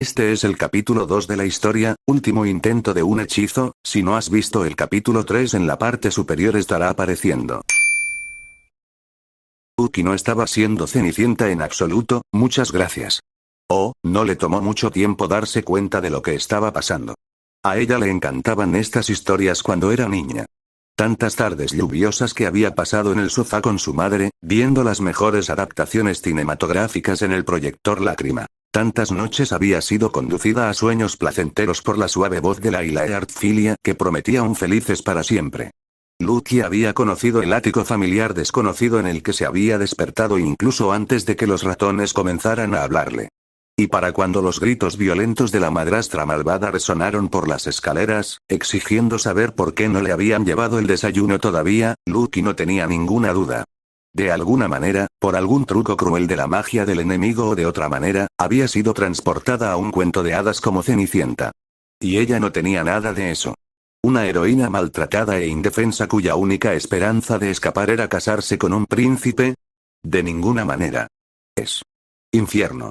Este es el capítulo 2 de la historia, último intento de un hechizo. Si no has visto el capítulo 3 en la parte superior estará apareciendo. Uki no estaba siendo Cenicienta en absoluto, muchas gracias. Oh, no le tomó mucho tiempo darse cuenta de lo que estaba pasando. A ella le encantaban estas historias cuando era niña. Tantas tardes lluviosas que había pasado en el sofá con su madre, viendo las mejores adaptaciones cinematográficas en el proyector Lágrima. Tantas noches había sido conducida a sueños placenteros por la suave voz de Laila Artfilia que prometía un felices para siempre. Lucky había conocido el ático familiar desconocido en el que se había despertado incluso antes de que los ratones comenzaran a hablarle. Y para cuando los gritos violentos de la madrastra malvada resonaron por las escaleras, exigiendo saber por qué no le habían llevado el desayuno todavía, Lucky no tenía ninguna duda. De alguna manera, por algún truco cruel de la magia del enemigo o de otra manera, había sido transportada a un cuento de hadas como Cenicienta. Y ella no tenía nada de eso. Una heroína maltratada e indefensa cuya única esperanza de escapar era casarse con un príncipe. De ninguna manera. Es infierno.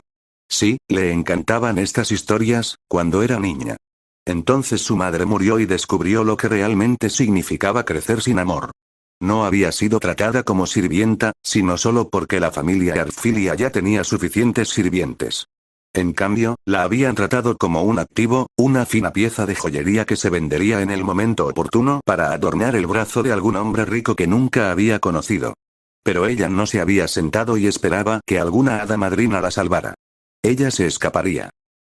Sí, le encantaban estas historias, cuando era niña. Entonces su madre murió y descubrió lo que realmente significaba crecer sin amor. No había sido tratada como sirvienta, sino solo porque la familia Artfilia ya tenía suficientes sirvientes. En cambio, la habían tratado como un activo, una fina pieza de joyería que se vendería en el momento oportuno para adornar el brazo de algún hombre rico que nunca había conocido. Pero ella no se había sentado y esperaba que alguna hada madrina la salvara. Ella se escaparía.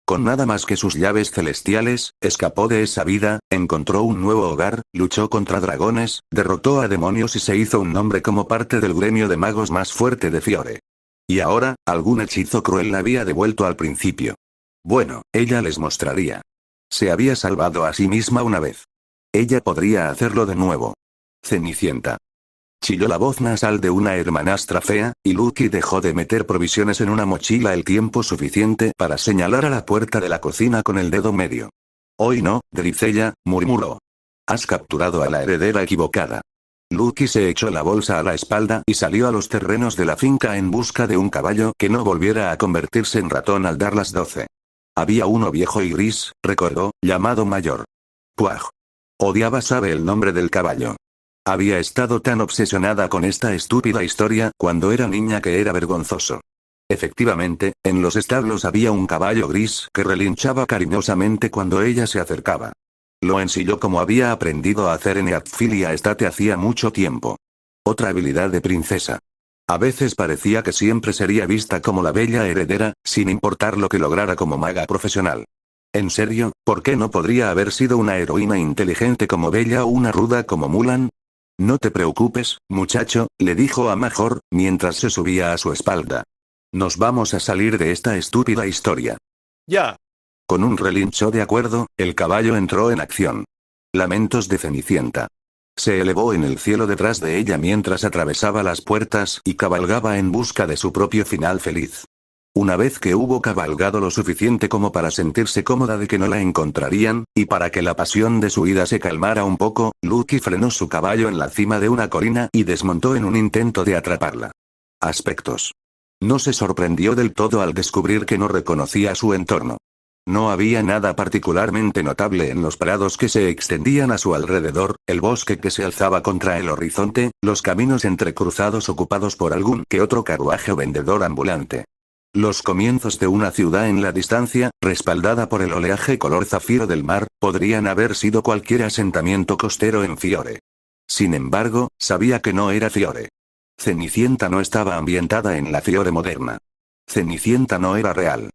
Con nada más que sus llaves celestiales, escapó de esa vida, encontró un nuevo hogar, luchó contra dragones, derrotó a demonios y se hizo un nombre como parte del gremio de magos más fuerte de Fiore. Y ahora, algún hechizo cruel la había devuelto al principio. Bueno, ella les mostraría. Se había salvado a sí misma una vez. Ella podría hacerlo de nuevo. Cenicienta. Chilló la voz nasal de una hermanastra fea, y Lucky dejó de meter provisiones en una mochila el tiempo suficiente para señalar a la puerta de la cocina con el dedo medio. Hoy no, Grisella, murmuró. Has capturado a la heredera equivocada. Lucky se echó la bolsa a la espalda y salió a los terrenos de la finca en busca de un caballo que no volviera a convertirse en ratón al dar las 12. Había uno viejo y gris, recordó, llamado Mayor. Puaj. Odiaba sabe el nombre del caballo. Había estado tan obsesionada con esta estúpida historia cuando era niña que era vergonzoso. Efectivamente, en los establos había un caballo gris que relinchaba cariñosamente cuando ella se acercaba. Lo ensilló como había aprendido a hacer en Artfilia Estate hacía mucho tiempo. Otra habilidad de princesa. A veces parecía que siempre sería vista como la bella heredera, sin importar lo que lograra como maga profesional. En serio, ¿por qué no podría haber sido una heroína inteligente como Bella o una ruda como Mulan? No te preocupes, muchacho, le dijo a Major, mientras se subía a su espalda. Nos vamos a salir de esta estúpida historia. Ya. Con un relincho de acuerdo, el caballo entró en acción. Lamentos de Cenicienta. Se elevó en el cielo detrás de ella mientras atravesaba las puertas y cabalgaba en busca de su propio final feliz. Una vez que hubo cabalgado lo suficiente como para sentirse cómoda de que no la encontrarían, y para que la pasión de su ida se calmara un poco, Lucky frenó su caballo en la cima de una colina y desmontó en un intento de atraparla. Aspectos. No se sorprendió del todo al descubrir que no reconocía su entorno. No había nada particularmente notable en los prados que se extendían a su alrededor, el bosque que se alzaba contra el horizonte, los caminos entrecruzados ocupados por algún que otro carruaje o vendedor ambulante. Los comienzos de una ciudad en la distancia, respaldada por el oleaje color zafiro del mar, podrían haber sido cualquier asentamiento costero en Fiore. Sin embargo, sabía que no era Fiore. Cenicienta no estaba ambientada en la Fiore moderna. Cenicienta no era real.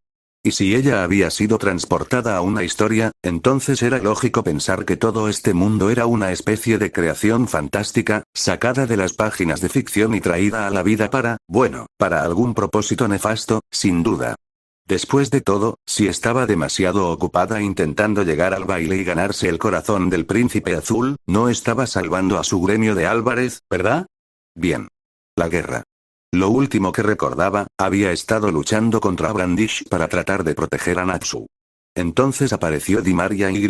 Y si ella había sido transportada a una historia, entonces era lógico pensar que todo este mundo era una especie de creación fantástica, sacada de las páginas de ficción y traída a la vida para algún propósito nefasto, sin duda. Después de todo, si estaba demasiado ocupada intentando llegar al baile y ganarse el corazón del príncipe azul, no estaba salvando a su gremio de Álvarez, ¿verdad? Bien. La guerra. Lo último que recordaba, había estado luchando contra Brandish para tratar de proteger a Natsu. Entonces apareció Di Maria y.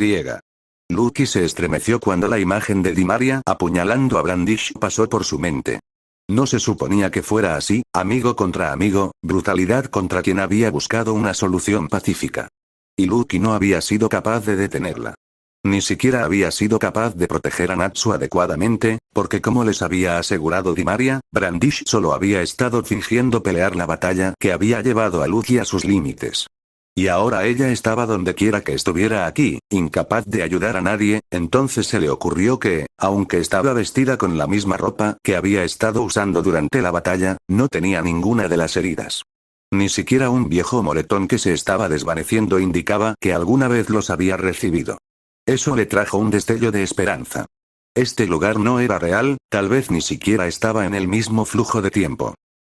Lucky se estremeció cuando la imagen de Di Maria apuñalando a Brandish pasó por su mente. No se suponía que fuera así, amigo contra amigo, brutalidad contra quien había buscado una solución pacífica. Y Lucky no había sido capaz de detenerla. Ni siquiera había sido capaz de proteger a Natsu adecuadamente, porque como les había asegurado Dimaria, Brandish solo había estado fingiendo pelear la batalla que había llevado a Lucky a sus límites. Y ahora ella estaba donde quiera que estuviera aquí, incapaz de ayudar a nadie, entonces se le ocurrió que, aunque estaba vestida con la misma ropa que había estado usando durante la batalla, no tenía ninguna de las heridas. Ni siquiera un viejo moretón que se estaba desvaneciendo indicaba que alguna vez los había recibido. Eso le trajo un destello de esperanza. Este lugar no era real, tal vez ni siquiera estaba en el mismo flujo de tiempo.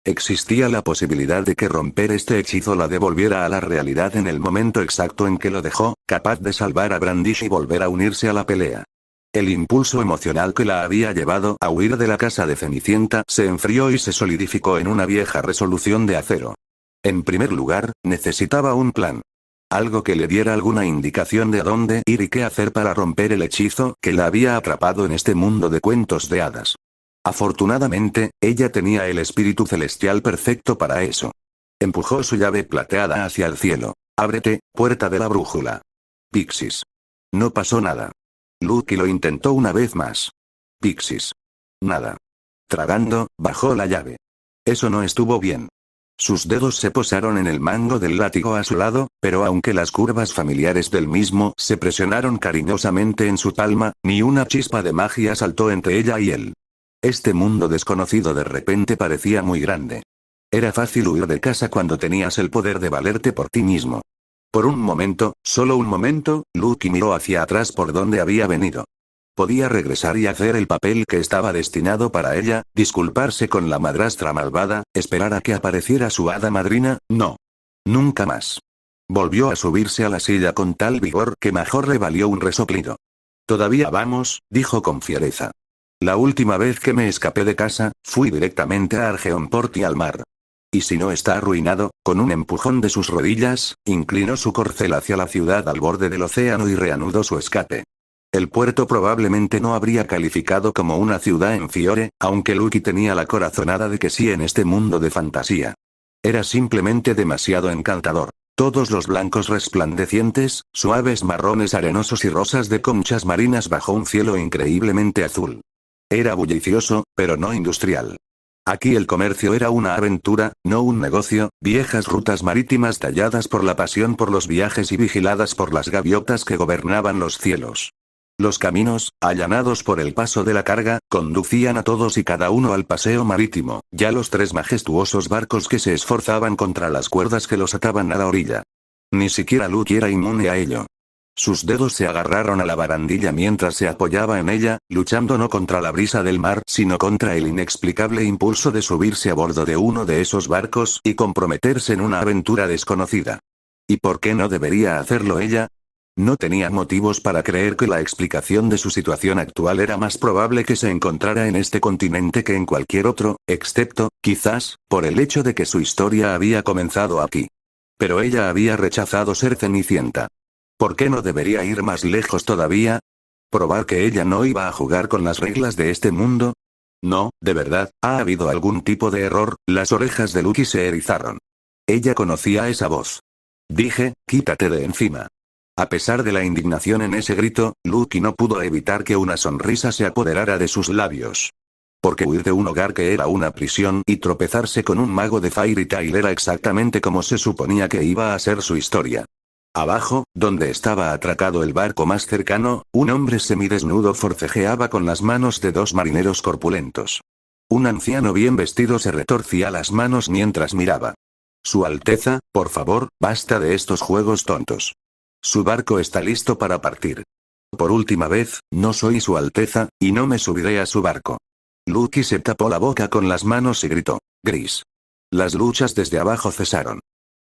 Existía la posibilidad de que romper este hechizo la devolviera a la realidad en el momento exacto en que lo dejó, capaz de salvar a Brandish y volver a unirse a la pelea. El impulso emocional que la había llevado a huir de la casa de Cenicienta se enfrió y se solidificó en una vieja resolución de acero. En primer lugar, necesitaba un plan. Algo que le diera alguna indicación de a dónde ir y qué hacer para romper el hechizo que la había atrapado en este mundo de cuentos de hadas. Afortunadamente, ella tenía el espíritu celestial perfecto para eso. Empujó su llave plateada hacia el cielo. Ábrete, puerta de la brújula. Pixis. No pasó nada. Lucky lo intentó una vez más. Pixis. Nada. Tragando, bajó la llave. Eso no estuvo bien. Sus dedos se posaron en el mango del látigo a su lado, pero aunque las curvas familiares del mismo se presionaron cariñosamente en su palma, ni una chispa de magia saltó entre ella y él. Este mundo desconocido de repente parecía muy grande. Era fácil huir de casa cuando tenías el poder de valerte por ti mismo. Por un momento, solo un momento, Lucky miró hacia atrás por donde había venido. Podía regresar y hacer el papel que estaba destinado para ella, disculparse con la madrastra malvada, esperar a que apareciera su hada madrina, no. Nunca más. Volvió a subirse a la silla con tal vigor que mejor le valió un resoplido. Todavía vamos, dijo con fiereza. La última vez que me escapé de casa, fui directamente a Argeonport y al mar. Y si no está arruinado, con un empujón de sus rodillas, inclinó su corcel hacia la ciudad al borde del océano y reanudó su escape. El puerto probablemente no habría calificado como una ciudad en Fiore, aunque Lucky tenía la corazonada de que sí en este mundo de fantasía. Era simplemente demasiado encantador. Todos los blancos resplandecientes, suaves marrones arenosos y rosas de conchas marinas bajo un cielo increíblemente azul. Era bullicioso, pero no industrial. Aquí el comercio era una aventura, no un negocio, viejas rutas marítimas talladas por la pasión por los viajes y vigiladas por las gaviotas que gobernaban los cielos. Los caminos, allanados por el paso de la carga, conducían a todos y cada uno al paseo marítimo, ya los 3 majestuosos barcos que se esforzaban contra las cuerdas que los ataban a la orilla. Ni siquiera Lucky era inmune a ello. Sus dedos se agarraron a la barandilla mientras se apoyaba en ella, luchando no contra la brisa del mar, sino contra el inexplicable impulso de subirse a bordo de uno de esos barcos y comprometerse en una aventura desconocida. ¿Y por qué no debería hacerlo ella? No tenía motivos para creer que la explicación de su situación actual era más probable que se encontrara en este continente que en cualquier otro, excepto, quizás, por el hecho de que su historia había comenzado aquí. Pero ella había rechazado ser Cenicienta. ¿Por qué no debería ir más lejos todavía? ¿Probar que ella no iba a jugar con las reglas de este mundo? No, de verdad, ¿ha habido algún tipo de error? Las orejas de Lucky se erizaron. Ella conocía esa voz. Dije, quítate de encima. A pesar de la indignación en ese grito, Lucky no pudo evitar que una sonrisa se apoderara de sus labios. Porque huir de un hogar que era una prisión y tropezarse con un mago de Fairy Tail era exactamente como se suponía que iba a ser su historia. Abajo, donde estaba atracado el barco más cercano, un hombre semidesnudo forcejeaba con las manos de 2 marineros corpulentos. Un anciano bien vestido se retorcía las manos mientras miraba. Su Alteza, por favor, basta de estos juegos tontos. Su barco está listo para partir. Por última vez, no soy Su Alteza, y no me subiré a su barco. Lucky se tapó la boca con las manos y gritó. Gris. Las luchas desde abajo cesaron.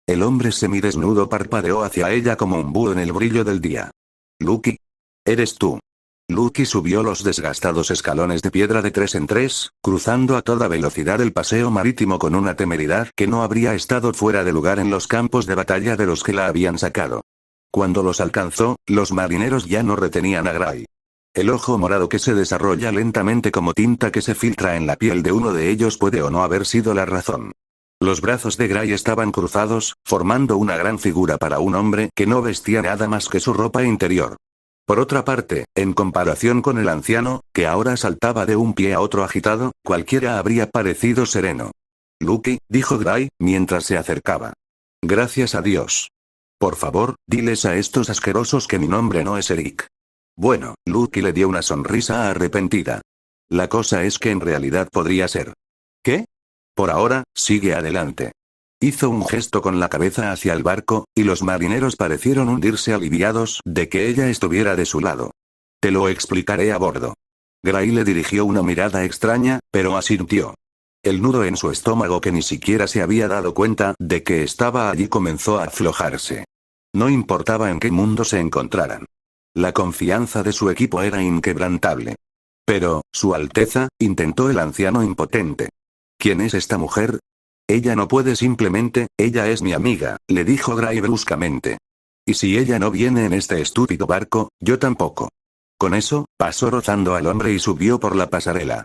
El hombre semidesnudo parpadeó hacia ella como un búho en el brillo del día. Lucky. ¿Eres tú? Lucky subió los desgastados escalones de piedra de 3 en 3, cruzando a toda velocidad el paseo marítimo con una temeridad que no habría estado fuera de lugar en los campos de batalla de los que la habían sacado. Cuando los alcanzó, los marineros ya no retenían a Gray. El ojo morado que se desarrolla lentamente como tinta que se filtra en la piel de uno de ellos puede o no haber sido la razón. Los brazos de Gray estaban cruzados, formando una gran figura para un hombre que no vestía nada más que su ropa interior. Por otra parte, en comparación con el anciano, que ahora saltaba de un pie a otro agitado, cualquiera habría parecido sereno. Lucky, dijo Gray, mientras se acercaba. Gracias a Dios. Por favor, diles a estos asquerosos que mi nombre no es Eric. Bueno, Lucky le dio una sonrisa arrepentida. La cosa es que en realidad podría ser. ¿Qué? Por ahora, sigue adelante. Hizo un gesto con la cabeza hacia el barco, y los marineros parecieron hundirse aliviados de que ella estuviera de su lado. Te lo explicaré a bordo. Gray le dirigió una mirada extraña, pero asintió. El nudo en su estómago, que ni siquiera se había dado cuenta de que estaba allí, comenzó a aflojarse. No importaba en qué mundo se encontraran. La confianza de su equipo era inquebrantable. Pero, Su Alteza, intentó el anciano impotente. ¿Quién es esta mujer? Ella no puede simplemente, ella es mi amiga, le dijo Gray bruscamente. Y si ella no viene en este estúpido barco, yo tampoco. Con eso, pasó rozando al hombre y subió por la pasarela.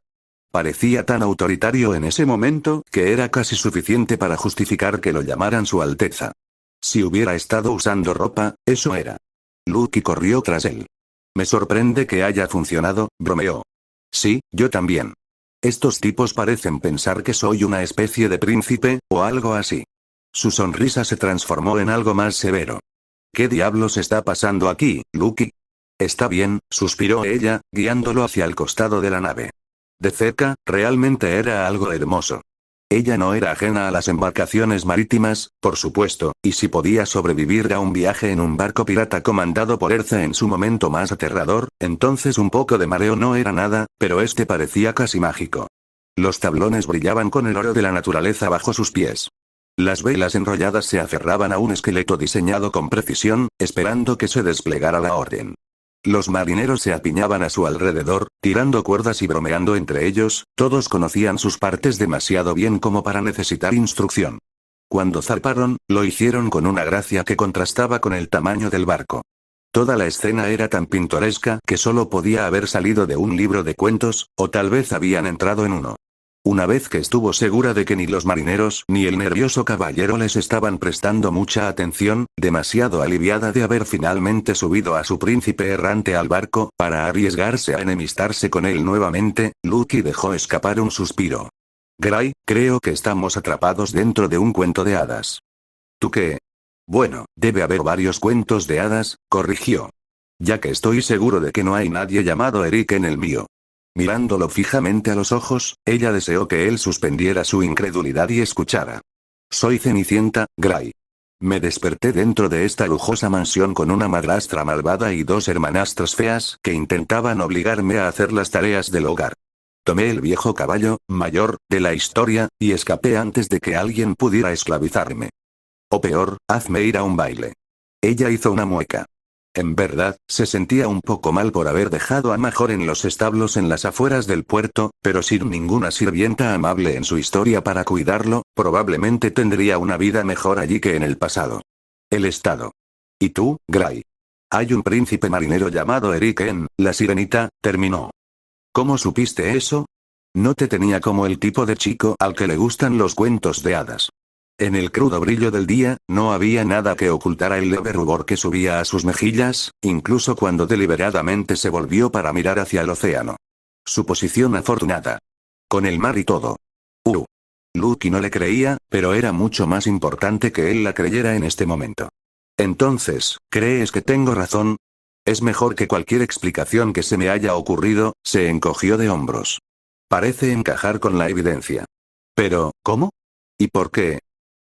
Parecía tan autoritario en ese momento, que era casi suficiente para justificar que lo llamaran Su Alteza. Si hubiera estado usando ropa, eso era. Lucky corrió tras él. Me sorprende que haya funcionado, bromeó. Sí, yo también. Estos tipos parecen pensar que soy una especie de príncipe, o algo así. Su sonrisa se transformó en algo más severo. ¿Qué diablos está pasando aquí, Lucky? Está bien, suspiró ella, guiándolo hacia el costado de la nave. De cerca, realmente era algo hermoso. Ella no era ajena a las embarcaciones marítimas, por supuesto, y si podía sobrevivir a un viaje en un barco pirata comandado por Erza en su momento más aterrador, entonces un poco de mareo no era nada, pero este parecía casi mágico. Los tablones brillaban con el oro de la naturaleza bajo sus pies. Las velas enrolladas se aferraban a un esqueleto diseñado con precisión, esperando que se desplegara la orden. Los marineros se apiñaban a su alrededor, tirando cuerdas y bromeando entre ellos, todos conocían sus partes demasiado bien como para necesitar instrucción. Cuando zarparon, lo hicieron con una gracia que contrastaba con el tamaño del barco. Toda la escena era tan pintoresca que solo podía haber salido de un libro de cuentos, o tal vez habían entrado en uno. Una vez que estuvo segura de que ni los marineros ni el nervioso caballero les estaban prestando mucha atención, demasiado aliviada de haber finalmente subido a su príncipe errante al barco, para arriesgarse a enemistarse con él nuevamente, Lucky dejó escapar un suspiro. Gray, creo que estamos atrapados dentro de un cuento de hadas. ¿Tú qué? Bueno, debe haber varios cuentos de hadas, corrigió. Ya que estoy seguro de que no hay nadie llamado Eric en el mío. Mirándolo fijamente a los ojos, ella deseó que él suspendiera su incredulidad y escuchara. Soy Cenicienta, Gray. Me desperté dentro de esta lujosa mansión con una madrastra malvada y dos hermanastras feas que intentaban obligarme a hacer las tareas del hogar. Tomé el viejo caballo, mayor, de la historia, y escapé antes de que alguien pudiera esclavizarme. O peor, hazme ir a un baile. Ella hizo una mueca. En verdad, se sentía un poco mal por haber dejado a Major en los establos en las afueras del puerto, pero sin ninguna sirvienta amable en su historia para cuidarlo, probablemente tendría una vida mejor allí que en el pasado. El estado. ¿Y tú, Gray? Hay un príncipe marinero llamado Eric en La Sirenita, terminó. ¿Cómo supiste eso? No te tenía como el tipo de chico al que le gustan los cuentos de hadas. En el crudo brillo del día, no había nada que ocultara el leve rubor que subía a sus mejillas, incluso cuando deliberadamente se volvió para mirar hacia el océano. Su posición afortunada. Con el mar y todo. Lucky no le creía, pero era mucho más importante que él la creyera en este momento. Entonces, ¿crees que tengo razón? Es mejor que cualquier explicación que se me haya ocurrido, se encogió de hombros. Parece encajar con la evidencia. Pero, ¿cómo? ¿Y por qué?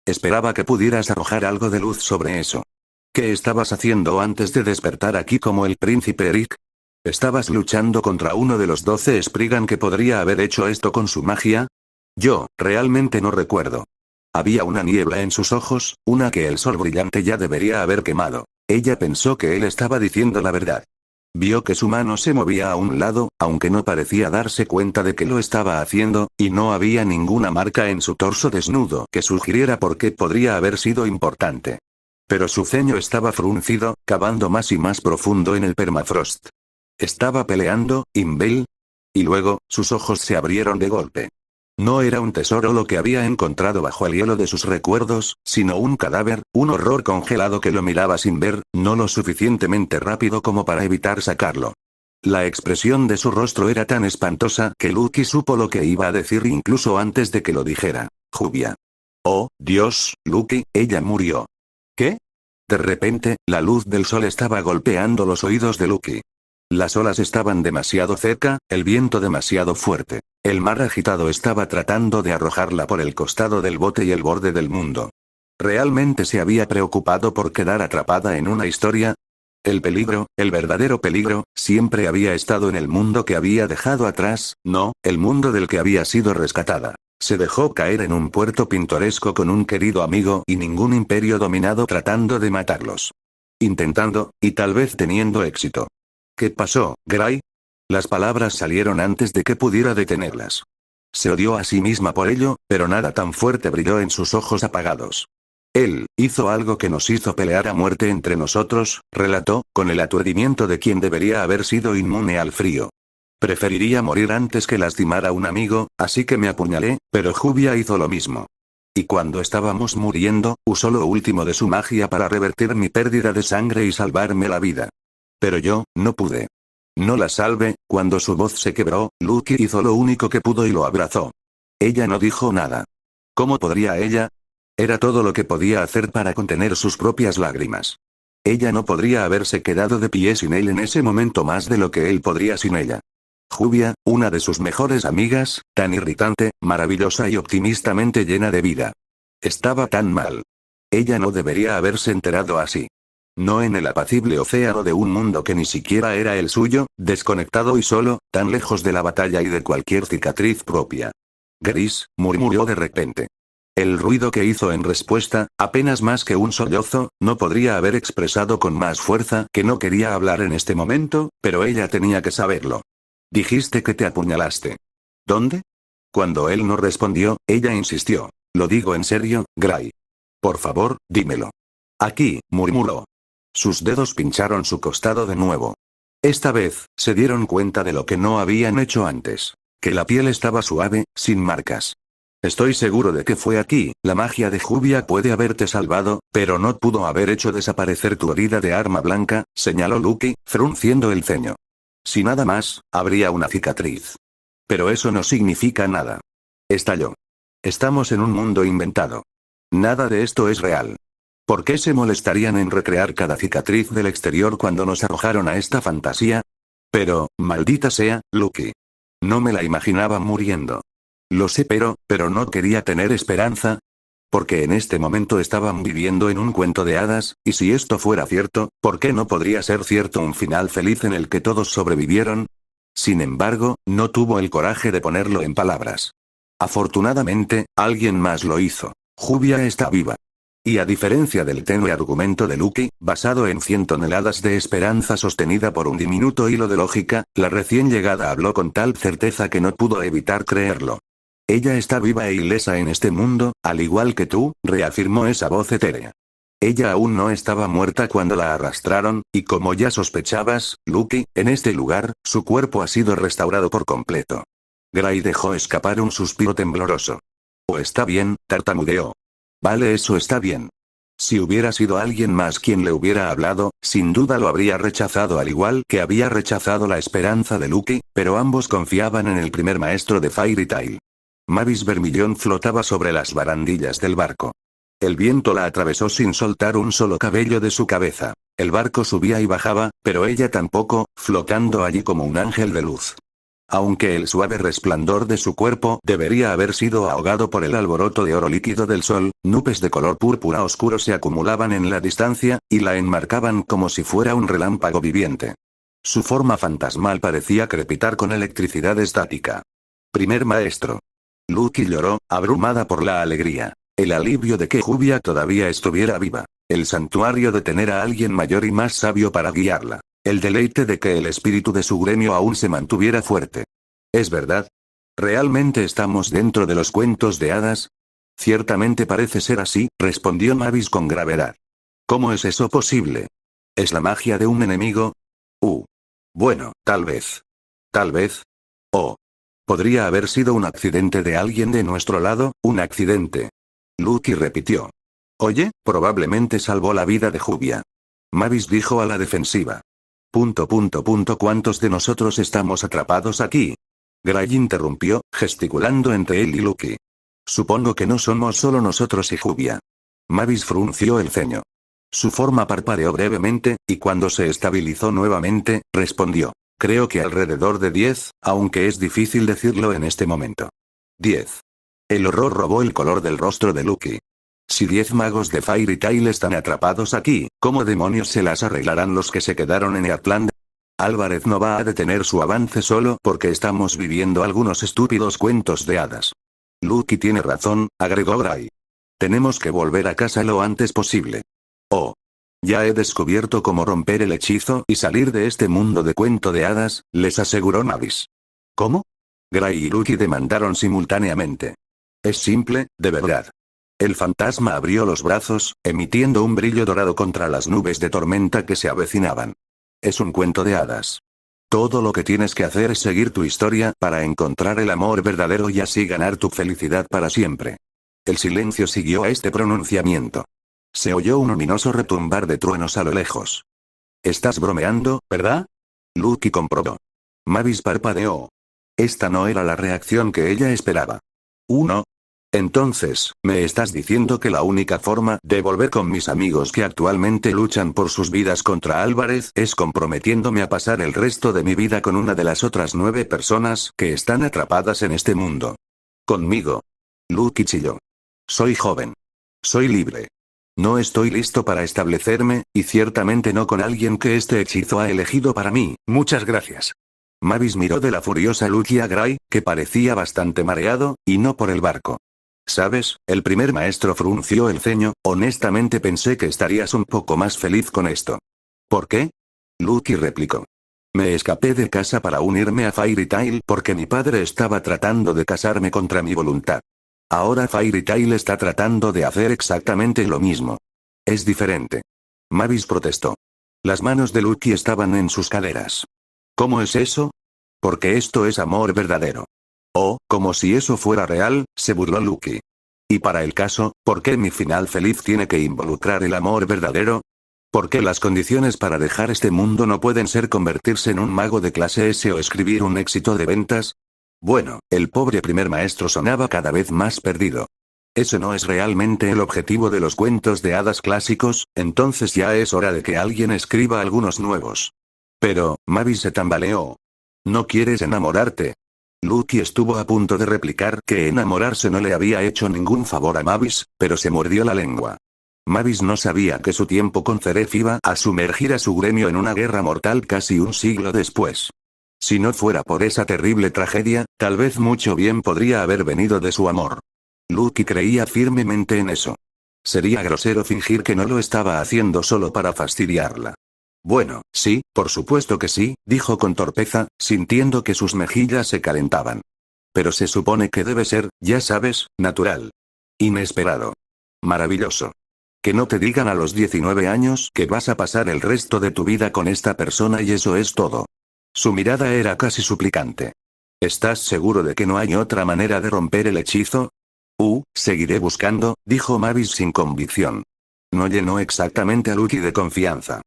Esperaba que pudieras arrojar algo de luz sobre eso. ¿Qué estabas haciendo antes de despertar aquí como el príncipe Eric? ¿Estabas luchando contra uno de los 12 Spriggan que podría haber hecho esto con su magia? Yo, realmente no recuerdo. Había una niebla en sus ojos, una que el sol brillante ya debería haber quemado. Ella pensó que él estaba diciendo la verdad. Vio que su mano se movía a un lado, aunque no parecía darse cuenta de que lo estaba haciendo, y no había ninguna marca en su torso desnudo que sugiriera por qué podría haber sido importante. Pero su ceño estaba fruncido, cavando más y más profundo en el permafrost. ¿Estaba peleando, Imbel? Y luego, sus ojos se abrieron de golpe. No era un tesoro lo que había encontrado bajo el hielo de sus recuerdos, sino un cadáver, un horror congelado que lo miraba sin ver, no lo suficientemente rápido como para evitar sacarlo. La expresión de su rostro era tan espantosa que Lucky supo lo que iba a decir incluso antes de que lo dijera. Jubia. Oh, Dios, Lucky, ella murió. ¿Qué? De repente, la luz del sol estaba golpeando los oídos de Lucky. Las olas estaban demasiado cerca, el viento demasiado fuerte. El mar agitado estaba tratando de arrojarla por el costado del bote y el borde del mundo. ¿Realmente se había preocupado por quedar atrapada en una historia? El peligro, el verdadero peligro, siempre había estado en el mundo que había dejado atrás, no, el mundo del que había sido rescatada. Se dejó caer en un puerto pintoresco con un querido amigo y ningún imperio dominado tratando de matarlos. Intentando, y tal vez teniendo éxito. ¿Qué pasó, Gray? Las palabras salieron antes de que pudiera detenerlas. Se odió a sí misma por ello, pero nada tan fuerte brilló en sus ojos apagados. Él hizo algo que nos hizo pelear a muerte entre nosotros, relató, con el aturdimiento de quien debería haber sido inmune al frío. Preferiría morir antes que lastimar a un amigo, así que me apuñalé, pero Jubia hizo lo mismo. Y cuando estábamos muriendo, usó lo último de su magia para revertir mi pérdida de sangre y salvarme la vida. Pero yo, no pude. No la salve. Cuando su voz se quebró, Lucky hizo lo único que pudo y lo abrazó. Ella no dijo nada. ¿Cómo podría ella? Era todo lo que podía hacer para contener sus propias lágrimas. Ella no podría haberse quedado de pie sin él en ese momento más de lo que él podría sin ella. Jubia, una de sus mejores amigas, tan irritante, maravillosa y optimistamente llena de vida. Estaba tan mal. Ella no debería haberse enterado así. No en el apacible océano de un mundo que ni siquiera era el suyo, desconectado y solo, tan lejos de la batalla y de cualquier cicatriz propia. Gris, murmuró de repente. El ruido que hizo en respuesta, apenas más que un sollozo, no podría haber expresado con más fuerza que no quería hablar en este momento, pero ella tenía que saberlo. Dijiste que te apuñalaste. ¿Dónde? Cuando él no respondió, ella insistió. Lo digo en serio, Gray. Por favor, dímelo. Aquí, murmuró. Sus dedos pincharon su costado de nuevo. Esta vez, se dieron cuenta de lo que no habían hecho antes. Que la piel estaba suave, sin marcas. Estoy seguro de que fue aquí, la magia de Jubia puede haberte salvado, pero no pudo haber hecho desaparecer tu herida de arma blanca, señaló Lucky, frunciendo el ceño. Si nada más, habría una cicatriz. Pero eso no significa nada. Estalló. Estamos en un mundo inventado. Nada de esto es real. ¿Por qué se molestarían en recrear cada cicatriz del exterior cuando nos arrojaron a esta fantasía? Pero, maldita sea, Lucky. No me la imaginaba muriendo. Lo sé pero no quería tener esperanza. Porque en este momento estaban viviendo en un cuento de hadas, y si esto fuera cierto, ¿por qué no podría ser cierto un final feliz en el que todos sobrevivieron? Sin embargo, no tuvo el coraje de ponerlo en palabras. Afortunadamente, alguien más lo hizo. Jubia está viva. Y a diferencia del tenue argumento de Lucky, basado en 100 toneladas de esperanza sostenida por un diminuto hilo de lógica, la recién llegada habló con tal certeza que no pudo evitar creerlo. Ella está viva e ilesa en este mundo, al igual que tú, reafirmó esa voz etérea. Ella aún no estaba muerta cuando la arrastraron, y como ya sospechabas, Lucky, en este lugar, su cuerpo ha sido restaurado por completo. Gray dejó escapar un suspiro tembloroso. Oh, está bien, tartamudeó. Vale, eso está bien. Si hubiera sido alguien más quien le hubiera hablado, sin duda lo habría rechazado al igual que había rechazado la esperanza de Lucky, pero ambos confiaban en el primer maestro de Fairy Tail. Mavis Vermillón flotaba sobre las barandillas del barco. El viento la atravesó sin soltar un solo cabello de su cabeza. El barco subía y bajaba, pero ella tampoco, flotando allí como un ángel de luz. Aunque el suave resplandor de su cuerpo debería haber sido ahogado por el alboroto de oro líquido del sol, nubes de color púrpura oscuro se acumulaban en la distancia, y la enmarcaban como si fuera un relámpago viviente. Su forma fantasmal parecía crepitar con electricidad estática. Primer maestro. Lucky lloró, abrumada por la alegría. El alivio de que Jubia todavía estuviera viva. El santuario de tener a alguien mayor y más sabio para guiarla. El deleite de que el espíritu de su gremio aún se mantuviera fuerte. ¿Es verdad? ¿Realmente estamos dentro de los cuentos de hadas? Ciertamente parece ser así, respondió Mavis con gravedad. ¿Cómo es eso posible? ¿Es la magia de un enemigo? Bueno, tal vez. Tal vez. Oh. Podría haber sido un accidente de alguien de nuestro lado, un accidente. Lucky repitió. Oye, probablemente salvó la vida de Jubia. Mavis dijo a la defensiva. ¿Cuántos de nosotros estamos atrapados aquí? Gray interrumpió, gesticulando entre él y Lucky. Supongo que no somos solo nosotros y Jubia. Mavis frunció el ceño. Su forma parpadeó brevemente, y cuando se estabilizó nuevamente, respondió. Creo que alrededor de 10, aunque es difícil decirlo en este momento. 10. El horror robó el color del rostro de Lucky. Si 10 magos de Fairy Tail están atrapados aquí, ¿cómo demonios se las arreglarán los que se quedaron en Earthland? Álvarez no va a detener su avance solo porque estamos viviendo algunos estúpidos cuentos de hadas. Lucky tiene razón, agregó Gray. Tenemos que volver a casa lo antes posible. Oh. Ya he descubierto cómo romper el hechizo y salir de este mundo de cuento de hadas, les aseguró Mavis. ¿Cómo? Gray y Lucky demandaron simultáneamente. Es simple, de verdad. El fantasma abrió los brazos, emitiendo un brillo dorado contra las nubes de tormenta que se avecinaban. Es un cuento de hadas. Todo lo que tienes que hacer es seguir tu historia para encontrar el amor verdadero y así ganar tu felicidad para siempre. El silencio siguió a este pronunciamiento. Se oyó un ominoso retumbar de truenos a lo lejos. Estás bromeando, ¿verdad? Lucky comprobó. Mavis parpadeó. Esta no era la reacción que ella esperaba. ¿Uno? Entonces, ¿me estás diciendo que la única forma de volver con mis amigos que actualmente luchan por sus vidas contra Álvarez es comprometiéndome a pasar el resto de mi vida con una de las otras 9 personas que están atrapadas en este mundo? Conmigo. Lucky chilló. Soy joven. Soy libre. No estoy listo para establecerme, y ciertamente no con alguien que este hechizo ha elegido para mí, muchas gracias. Mavis miró de la furiosa Lucky a Gray, que parecía bastante mareado, y no por el barco. ¿Sabes? El primer maestro frunció el ceño, honestamente pensé que estarías un poco más feliz con esto. ¿Por qué? Lucky replicó. Me escapé de casa para unirme a Fairy Tail porque mi padre estaba tratando de casarme contra mi voluntad. Ahora Fairy Tail está tratando de hacer exactamente lo mismo. Es diferente. Mavis protestó. Las manos de Lucky estaban en sus caderas. ¿Cómo es eso? Porque esto es amor verdadero. Oh, como si eso fuera real, se burló Lucky. Y para el caso, ¿por qué mi final feliz tiene que involucrar el amor verdadero? ¿Por qué las condiciones para dejar este mundo no pueden ser convertirse en un mago de clase S o escribir un éxito de ventas? Bueno, el pobre primer maestro sonaba cada vez más perdido. ¿Eso no es realmente el objetivo de los cuentos de hadas clásicos? Entonces ya es hora de que alguien escriba algunos nuevos. Pero, Mavis se tambaleó. ¿No quieres enamorarte? Lucky estuvo a punto de replicar que enamorarse no le había hecho ningún favor a Mavis, pero se mordió la lengua. Mavis no sabía que su tiempo con Ceref iba a sumergir a su gremio en una guerra mortal casi un siglo después. Si no fuera por esa terrible tragedia, tal vez mucho bien podría haber venido de su amor. Lucky creía firmemente en eso. Sería grosero fingir que no lo estaba haciendo solo para fastidiarla. Bueno, sí, por supuesto que sí, dijo con torpeza, sintiendo que sus mejillas se calentaban. Pero se supone que debe ser, ya sabes, natural. Inesperado. Maravilloso. Que no te digan a los 19 años que vas a pasar el resto de tu vida con esta persona y eso es todo. Su mirada era casi suplicante. ¿Estás seguro de que no hay otra manera de romper el hechizo? Seguiré buscando, dijo Mavis sin convicción. No llenó exactamente a Lucky de confianza.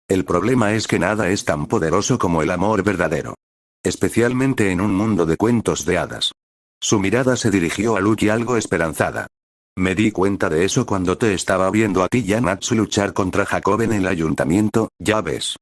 El problema es que nada es tan poderoso como el amor verdadero. Especialmente en un mundo de cuentos de hadas. Su mirada se dirigió a Lucky algo esperanzada. Me di cuenta de eso cuando te estaba viendo a ti y a Natsu luchar contra Jacob en el ayuntamiento, ya ves.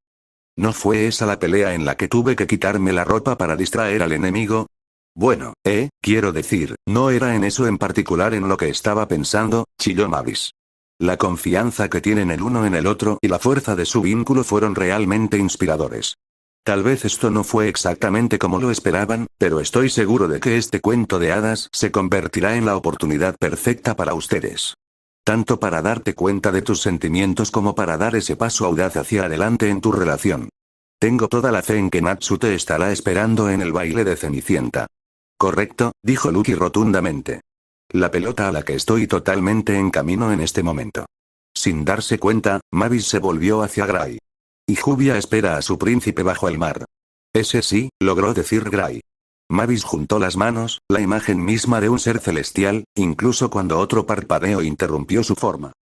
¿No fue esa la pelea en la que tuve que quitarme la ropa para distraer al enemigo? Bueno, quiero decir, no era en eso en particular en lo que estaba pensando, chilló Mavis. La confianza que tienen el uno en el otro y la fuerza de su vínculo fueron realmente inspiradores. Tal vez esto no fue exactamente como lo esperaban, pero estoy seguro de que este cuento de hadas se convertirá en la oportunidad perfecta para ustedes. Tanto para darte cuenta de tus sentimientos como para dar ese paso audaz hacia adelante en tu relación. Tengo toda la fe en que Natsu te estará esperando en el baile de Cenicienta. Correcto, dijo Lucky rotundamente. La pelota a la que estoy totalmente en camino en este momento. Sin darse cuenta, Mavis se volvió hacia Gray. Y Jubia espera a su príncipe bajo el mar. Ese sí, logró decir Gray. Mavis juntó las manos, la imagen misma de un ser celestial, incluso cuando otro parpadeo interrumpió su forma.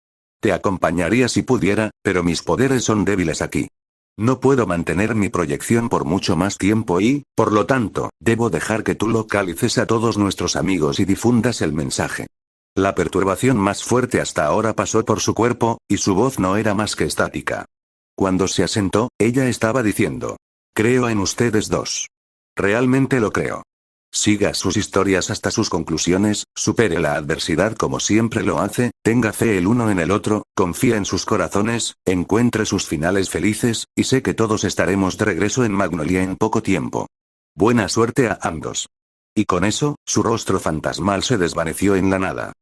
Te acompañaría si pudiera, pero mis poderes son débiles aquí. No puedo mantener mi proyección por mucho más tiempo y, por lo tanto, debo dejar que tú localices a todos nuestros amigos y difundas el mensaje. La perturbación más fuerte hasta ahora pasó por su cuerpo, y su voz no era más que estática. Cuando se asentó, ella estaba diciendo: creo en ustedes dos. Realmente lo creo. Siga sus historias hasta sus conclusiones, supere la adversidad como siempre lo hace, tenga fe el uno en el otro, confía en sus corazones, encuentre sus finales felices, y sé que todos estaremos de regreso en Magnolia en poco tiempo. Buena suerte a ambos. Y con eso, su rostro fantasmal se desvaneció en la nada.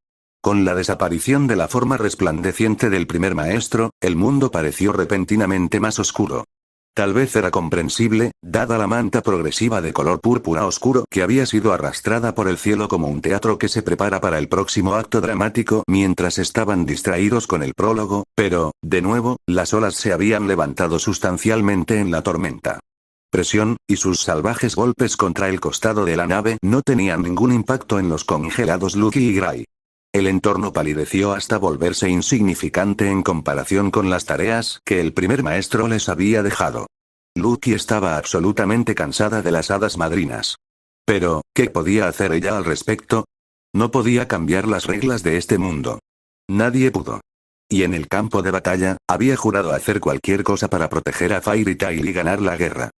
Con la desaparición de la forma resplandeciente del primer maestro, el mundo pareció repentinamente más oscuro. Tal vez era comprensible, dada la manta progresiva de color púrpura oscuro que había sido arrastrada por el cielo como un teatro que se prepara para el próximo acto dramático mientras estaban distraídos con el prólogo, pero, de nuevo, las olas se habían levantado sustancialmente en la tormenta. Presión, y sus salvajes golpes contra el costado de la nave no tenían ningún impacto en los congelados Lucky y Gray. El entorno palideció hasta volverse insignificante en comparación con las tareas que el primer maestro les había dejado. Lucky estaba absolutamente cansada de las hadas madrinas. Pero, ¿qué podía hacer ella al respecto? No podía cambiar las reglas de este mundo. Nadie pudo. Y en el campo de batalla, había jurado hacer cualquier cosa para proteger a Fairy Tail y ganar la guerra.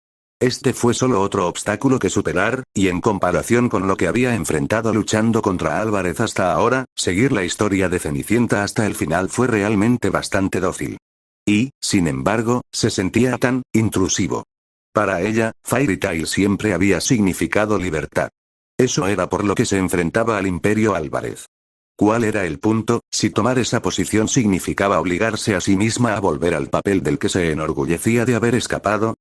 Este fue solo otro obstáculo que superar, y en comparación con lo que había enfrentado luchando contra Álvarez hasta ahora, seguir la historia de Cenicienta hasta el final fue realmente bastante dócil. Y, sin embargo, se sentía tan intrusivo. Para ella, Fairy Tail siempre había significado libertad. Eso era por lo que se enfrentaba al Imperio Álvarez. ¿Cuál era el punto, si tomar esa posición significaba obligarse a sí misma a volver al papel del que se enorgullecía de haber escapado?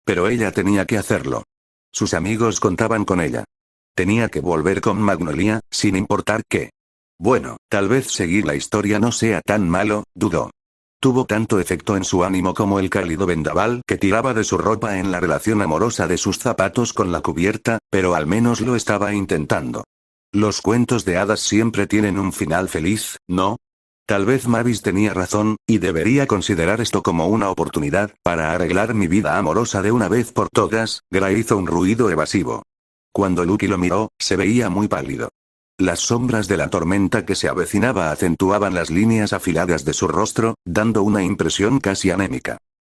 Pero ella tenía que hacerlo. Sus amigos contaban con ella. Tenía que volver con Magnolia, sin importar qué. Bueno, tal vez seguir la historia no sea tan malo, dudó. Tuvo tanto efecto en su ánimo como el cálido vendaval que tiraba de su ropa en la relación amorosa de sus zapatos con la cubierta, pero al menos lo estaba intentando. Los cuentos de hadas siempre tienen un final feliz, ¿no? Tal vez Mavis tenía razón, y debería considerar esto como una oportunidad para arreglar mi vida amorosa de una vez por todas. Gray hizo un ruido evasivo. Cuando Lucky lo miró, se veía muy pálido. Las sombras de la tormenta que se avecinaba acentuaban las líneas afiladas de su rostro, dando una impresión casi anémica.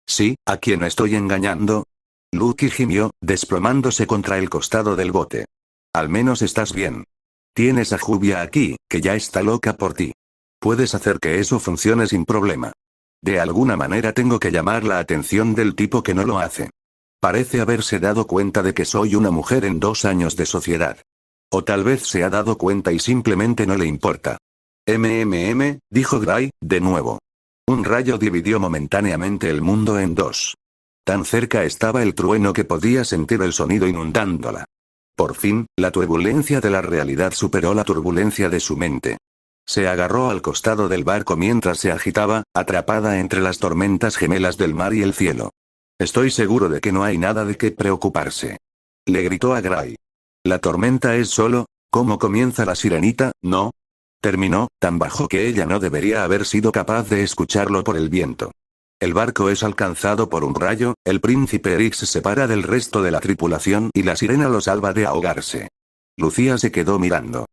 ¿Sí? ¿A quién estoy engañando? Lucky gimió, desplomándose contra el costado del bote. Al menos estás bien. Tienes a Jubia aquí, que ya está loca por ti. Puedes hacer que eso funcione sin problema. De alguna manera tengo que llamar la atención del tipo que no lo hace. Parece haberse dado cuenta de que soy una mujer en 2 años de sociedad. O tal vez se ha dado cuenta y simplemente no le importa. Dijo Gray, de nuevo. Un rayo dividió momentáneamente el mundo en dos. Tan cerca estaba el trueno que podía sentir el sonido inundándola. Por fin, la turbulencia de la realidad superó la turbulencia de su mente. Se agarró al costado del barco mientras se agitaba, atrapada entre las tormentas gemelas del mar y el cielo. Estoy seguro de que no hay nada de qué preocuparse. Le gritó a Gray. La tormenta es solo, ¿cómo comienza la sirenita, no? Terminó, tan bajo que ella no debería haber sido capaz de escucharlo por el viento. El barco es alcanzado por un rayo, el príncipe Eric se separa del resto de la tripulación y la sirena lo salva de ahogarse. Lucía se quedó mirando.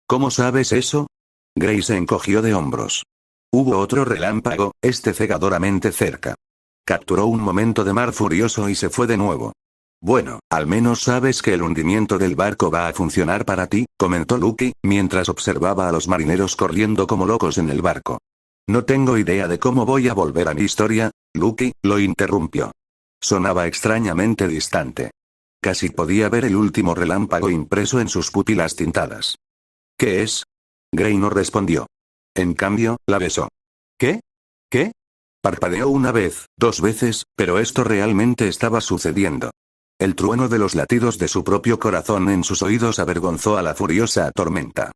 ¿Cómo sabes eso? Gray se encogió de hombros. Hubo otro relámpago, este cegadoramente cerca. Capturó un momento de mar furioso y se fue de nuevo. Bueno, al menos sabes que el hundimiento del barco va a funcionar para ti, comentó Lucky, mientras observaba a los marineros corriendo como locos en el barco. No tengo idea de cómo voy a volver a mi historia, Lucky, lo interrumpió. Sonaba extrañamente distante. Casi podía ver el último relámpago impreso en sus pupilas tintadas. ¿Qué es? Gray no respondió. En cambio, la besó. ¿Qué? ¿Qué? Parpadeó una vez, 2 veces, pero esto realmente estaba sucediendo. El trueno de los latidos de su propio corazón en sus oídos avergonzó a la furiosa tormenta.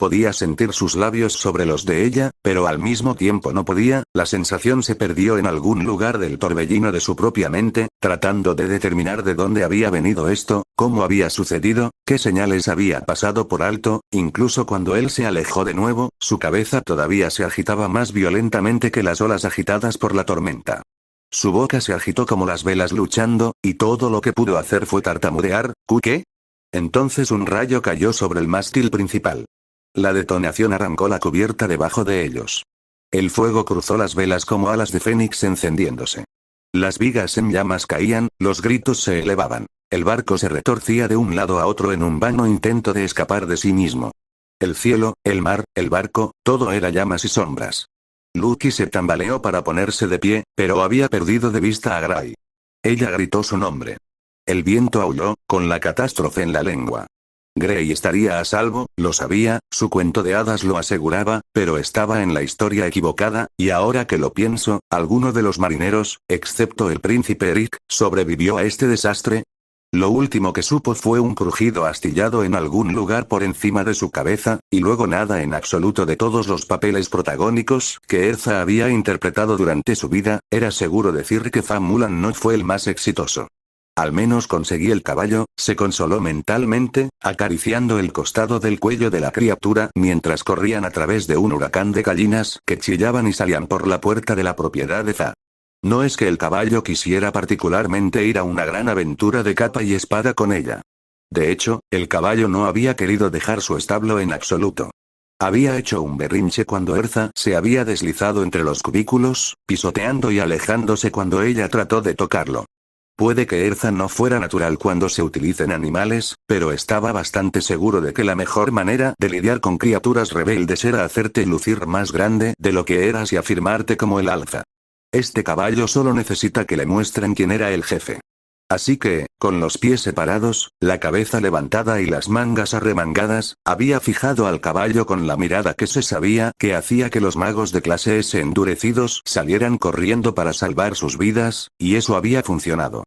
podía sentir sus labios sobre los de ella, pero al mismo tiempo no podía, la sensación se perdió en algún lugar del torbellino de su propia mente, tratando de determinar de dónde había venido esto, cómo había sucedido, qué señales había pasado por alto, incluso cuando él se alejó de nuevo, su cabeza todavía se agitaba más violentamente que las olas agitadas por la tormenta. Su boca se agitó como las velas luchando, y todo lo que pudo hacer fue tartamudear, ¿qué? Entonces un rayo cayó sobre el mástil principal. La detonación arrancó la cubierta debajo de ellos. El fuego cruzó las velas como alas de fénix encendiéndose. Las vigas en llamas caían, los gritos se elevaban. El barco se retorcía de un lado a otro en un vano intento de escapar de sí mismo. El cielo, el mar, el barco, todo era llamas y sombras. Lucky se tambaleó para ponerse de pie, pero había perdido de vista a Gray. Ella gritó su nombre. El viento aulló, con la catástrofe en la lengua. Gray estaría a salvo, lo sabía, su cuento de hadas lo aseguraba, pero estaba en la historia equivocada, y ahora que lo pienso, ¿alguno de los marineros, excepto el príncipe Eric, sobrevivió a este desastre? Lo último que supo fue un crujido astillado en algún lugar por encima de su cabeza, y luego nada en absoluto de todos los papeles protagónicos que Erza había interpretado durante su vida. Era seguro decir que Fa Mulan no fue el más exitoso. Al menos conseguí el caballo, se consoló mentalmente, acariciando el costado del cuello de la criatura mientras corrían a través de un huracán de gallinas que chillaban y salían por la puerta de la propiedad de Fa. No es que el caballo quisiera particularmente ir a una gran aventura de capa y espada con ella. De hecho, el caballo no había querido dejar su establo en absoluto. Había hecho un berrinche cuando Erza se había deslizado entre los cubículos, pisoteando y alejándose cuando ella trató de tocarlo. Puede que Erza no fuera natural cuando se utilicen animales, pero estaba bastante seguro de que la mejor manera de lidiar con criaturas rebeldes era hacerte lucir más grande de lo que eras y afirmarte como el alfa. Este caballo solo necesita que le muestren quién era el jefe. Así que, con los pies separados, la cabeza levantada y las mangas arremangadas, había fijado al caballo con la mirada que se sabía que hacía que los magos de clase S endurecidos salieran corriendo para salvar sus vidas, y eso había funcionado.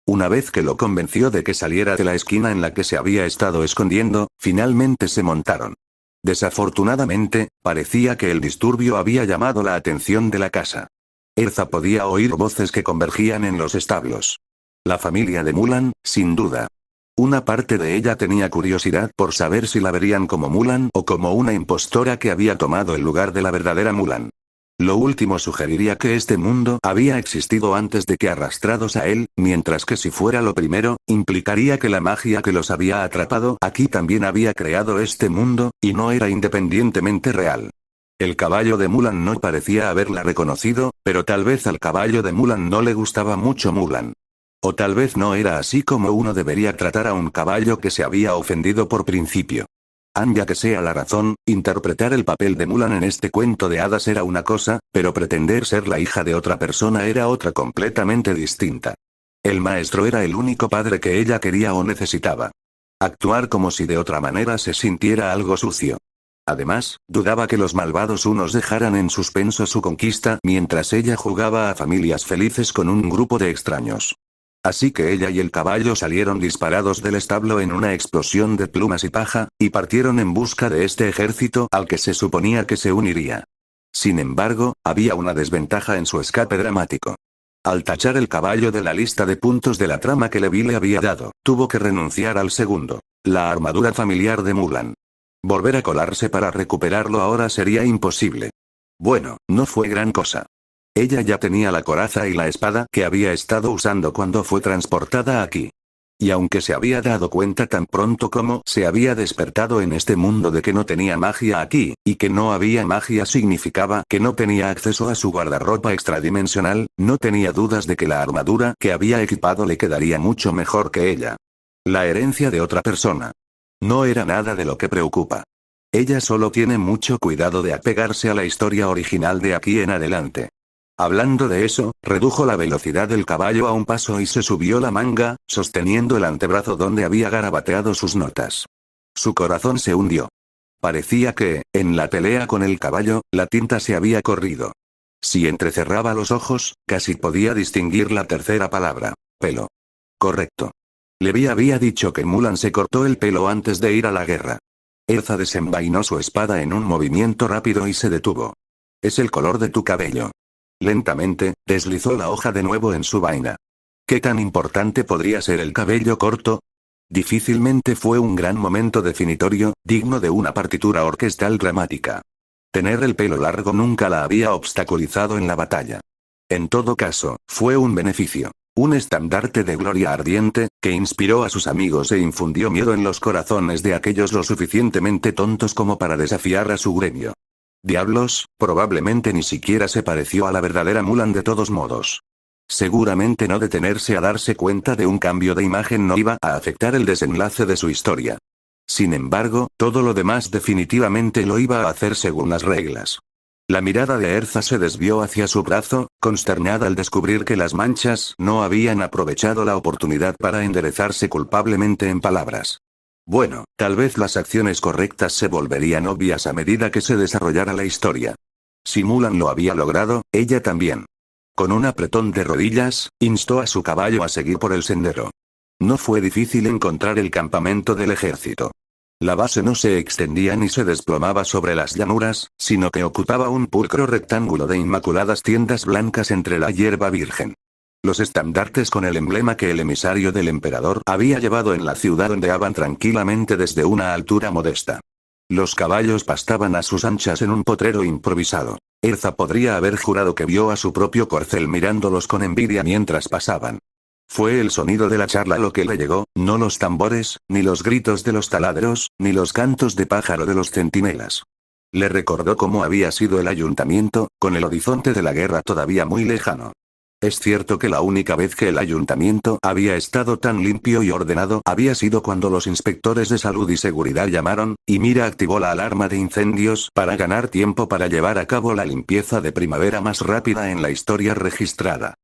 Una vez que lo convenció de que saliera de la esquina en la que se había estado escondiendo, finalmente se montaron. Desafortunadamente, parecía que el disturbio había llamado la atención de la casa. Erza podía oír voces que convergían en los establos. La familia de Mulan, sin duda. Una parte de ella tenía curiosidad por saber si la verían como Mulan o como una impostora que había tomado el lugar de la verdadera Mulan. Lo último sugeriría que este mundo había existido antes de que arrastrados a él, mientras que si fuera lo primero, implicaría que la magia que los había atrapado aquí también había creado este mundo, y no era independientemente real. El caballo de Mulan no parecía haberla reconocido, pero tal vez al caballo de Mulan no le gustaba mucho Mulan. O tal vez no era así como uno debería tratar a un caballo que se había ofendido por principio. Ya que sea la razón, interpretar el papel de Mulan en este cuento de hadas era una cosa, pero pretender ser la hija de otra persona era otra completamente distinta. El maestro era el único padre que ella quería o necesitaba. Actuar como si de otra manera se sintiera algo sucio. Además, dudaba que los malvados unos dejaran en suspenso su conquista mientras ella jugaba a familias felices con un grupo de extraños. Así que ella y el caballo salieron disparados del establo en una explosión de plumas y paja, y partieron en busca de este ejército al que se suponía que se uniría. Sin embargo, había una desventaja en su escape dramático. Al tachar el caballo de la lista de puntos de la trama que Levi le había dado, tuvo que renunciar al segundo, la armadura familiar de Mulan. Volver a colarse para recuperarlo ahora sería imposible. Bueno, no fue gran cosa. Ella ya tenía la coraza y la espada que había estado usando cuando fue transportada aquí. Y aunque se había dado cuenta tan pronto como se había despertado en este mundo de que no tenía magia aquí, y que no había magia significaba que no tenía acceso a su guardarropa extradimensional, no tenía dudas de que la armadura que había equipado le quedaría mucho mejor que ella. La herencia de otra persona. No era nada de lo que preocupa. Ella solo tiene mucho cuidado de apegarse a la historia original de aquí en adelante. Hablando de eso, redujo la velocidad del caballo a un paso y se subió la manga, sosteniendo el antebrazo donde había garabateado sus notas. Su corazón se hundió. Parecía que, en la pelea con el caballo, la tinta se había corrido. Si entrecerraba los ojos, casi podía distinguir la tercera palabra: pelo. Correcto. Levi había dicho que Mulan se cortó el pelo antes de ir a la guerra. Erza desenvainó su espada en un movimiento rápido y se detuvo. Es el color de tu cabello. Lentamente, deslizó la hoja de nuevo en su vaina. ¿Qué tan importante podría ser el cabello corto? Difícilmente fue un gran momento definitorio, digno de una partitura orquestal dramática. Tener el pelo largo nunca la había obstaculizado en la batalla. En todo caso, fue un beneficio. Un estandarte de gloria ardiente, que inspiró a sus amigos e infundió miedo en los corazones de aquellos lo suficientemente tontos como para desafiar a su gremio. Diablos, probablemente ni siquiera se pareció a la verdadera Mulan de todos modos. Seguramente no detenerse a darse cuenta de un cambio de imagen no iba a afectar el desenlace de su historia. Sin embargo, todo lo demás definitivamente lo iba a hacer según las reglas. La mirada de Erza se desvió hacia su brazo, consternada al descubrir que las manchas no habían aprovechado la oportunidad para enderezarse culpablemente en palabras. Bueno, tal vez las acciones correctas se volverían obvias a medida que se desarrollara la historia. Si Mulan lo había logrado, ella también. Con un apretón de rodillas, instó a su caballo a seguir por el sendero. No fue difícil encontrar el campamento del ejército. La base no se extendía ni se desplomaba sobre las llanuras, sino que ocupaba un pulcro rectángulo de inmaculadas tiendas blancas entre la hierba virgen. Los estandartes con el emblema que el emisario del emperador había llevado en la ciudad ondeaban tranquilamente desde una altura modesta. Los caballos pastaban a sus anchas en un potrero improvisado. Erza podría haber jurado que vio a su propio corcel mirándolos con envidia mientras pasaban. Fue el sonido de la charla lo que le llegó, no los tambores, ni los gritos de los taladros, ni los cantos de pájaro de los centinelas. Le recordó cómo había sido el ayuntamiento, con el horizonte de la guerra todavía muy lejano. Es cierto que la única vez que el ayuntamiento había estado tan limpio y ordenado había sido cuando los inspectores de salud y seguridad llamaron, y Mira activó la alarma de incendios para ganar tiempo para llevar a cabo la limpieza de primavera más rápida en la historia registrada.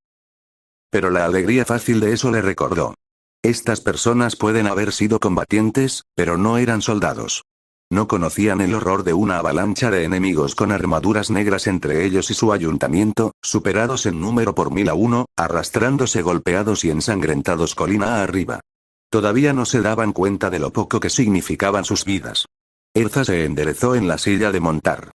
Pero la alegría fácil de eso le recordó. Estas personas pueden haber sido combatientes, pero no eran soldados. No conocían el horror de una avalancha de enemigos con armaduras negras entre ellos y su ayuntamiento, superados en número por 1000 a 1, arrastrándose golpeados y ensangrentados colina arriba. Todavía no se daban cuenta de lo poco que significaban sus vidas. Erza se enderezó en la silla de montar.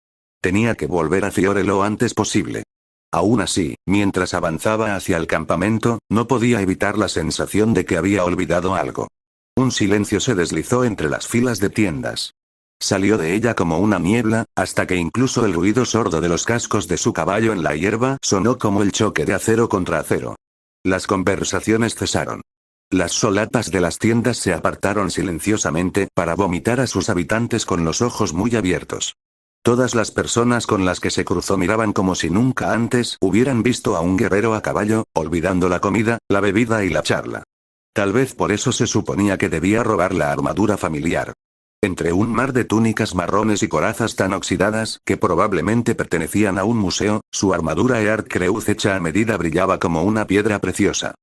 Tenía que volver a Fiore lo antes posible. Aún así, mientras avanzaba hacia el campamento, no podía evitar la sensación de que había olvidado algo. Un silencio se deslizó entre las filas de tiendas. Salió de ella como una niebla, hasta que incluso el ruido sordo de los cascos de su caballo en la hierba sonó como el choque de acero contra acero. Las conversaciones cesaron. Las solapas de las tiendas se apartaron silenciosamente para vomitar a sus habitantes con los ojos muy abiertos. Todas las personas con las que se cruzó miraban como si nunca antes hubieran visto a un guerrero a caballo, olvidando la comida, la bebida y la charla. Tal vez por eso se suponía que debía robar la armadura familiar. Entre un mar de túnicas marrones y corazas tan oxidadas que probablemente pertenecían a un museo, su armadura Earth Creuz hecha a medida brillaba como una piedra preciosa.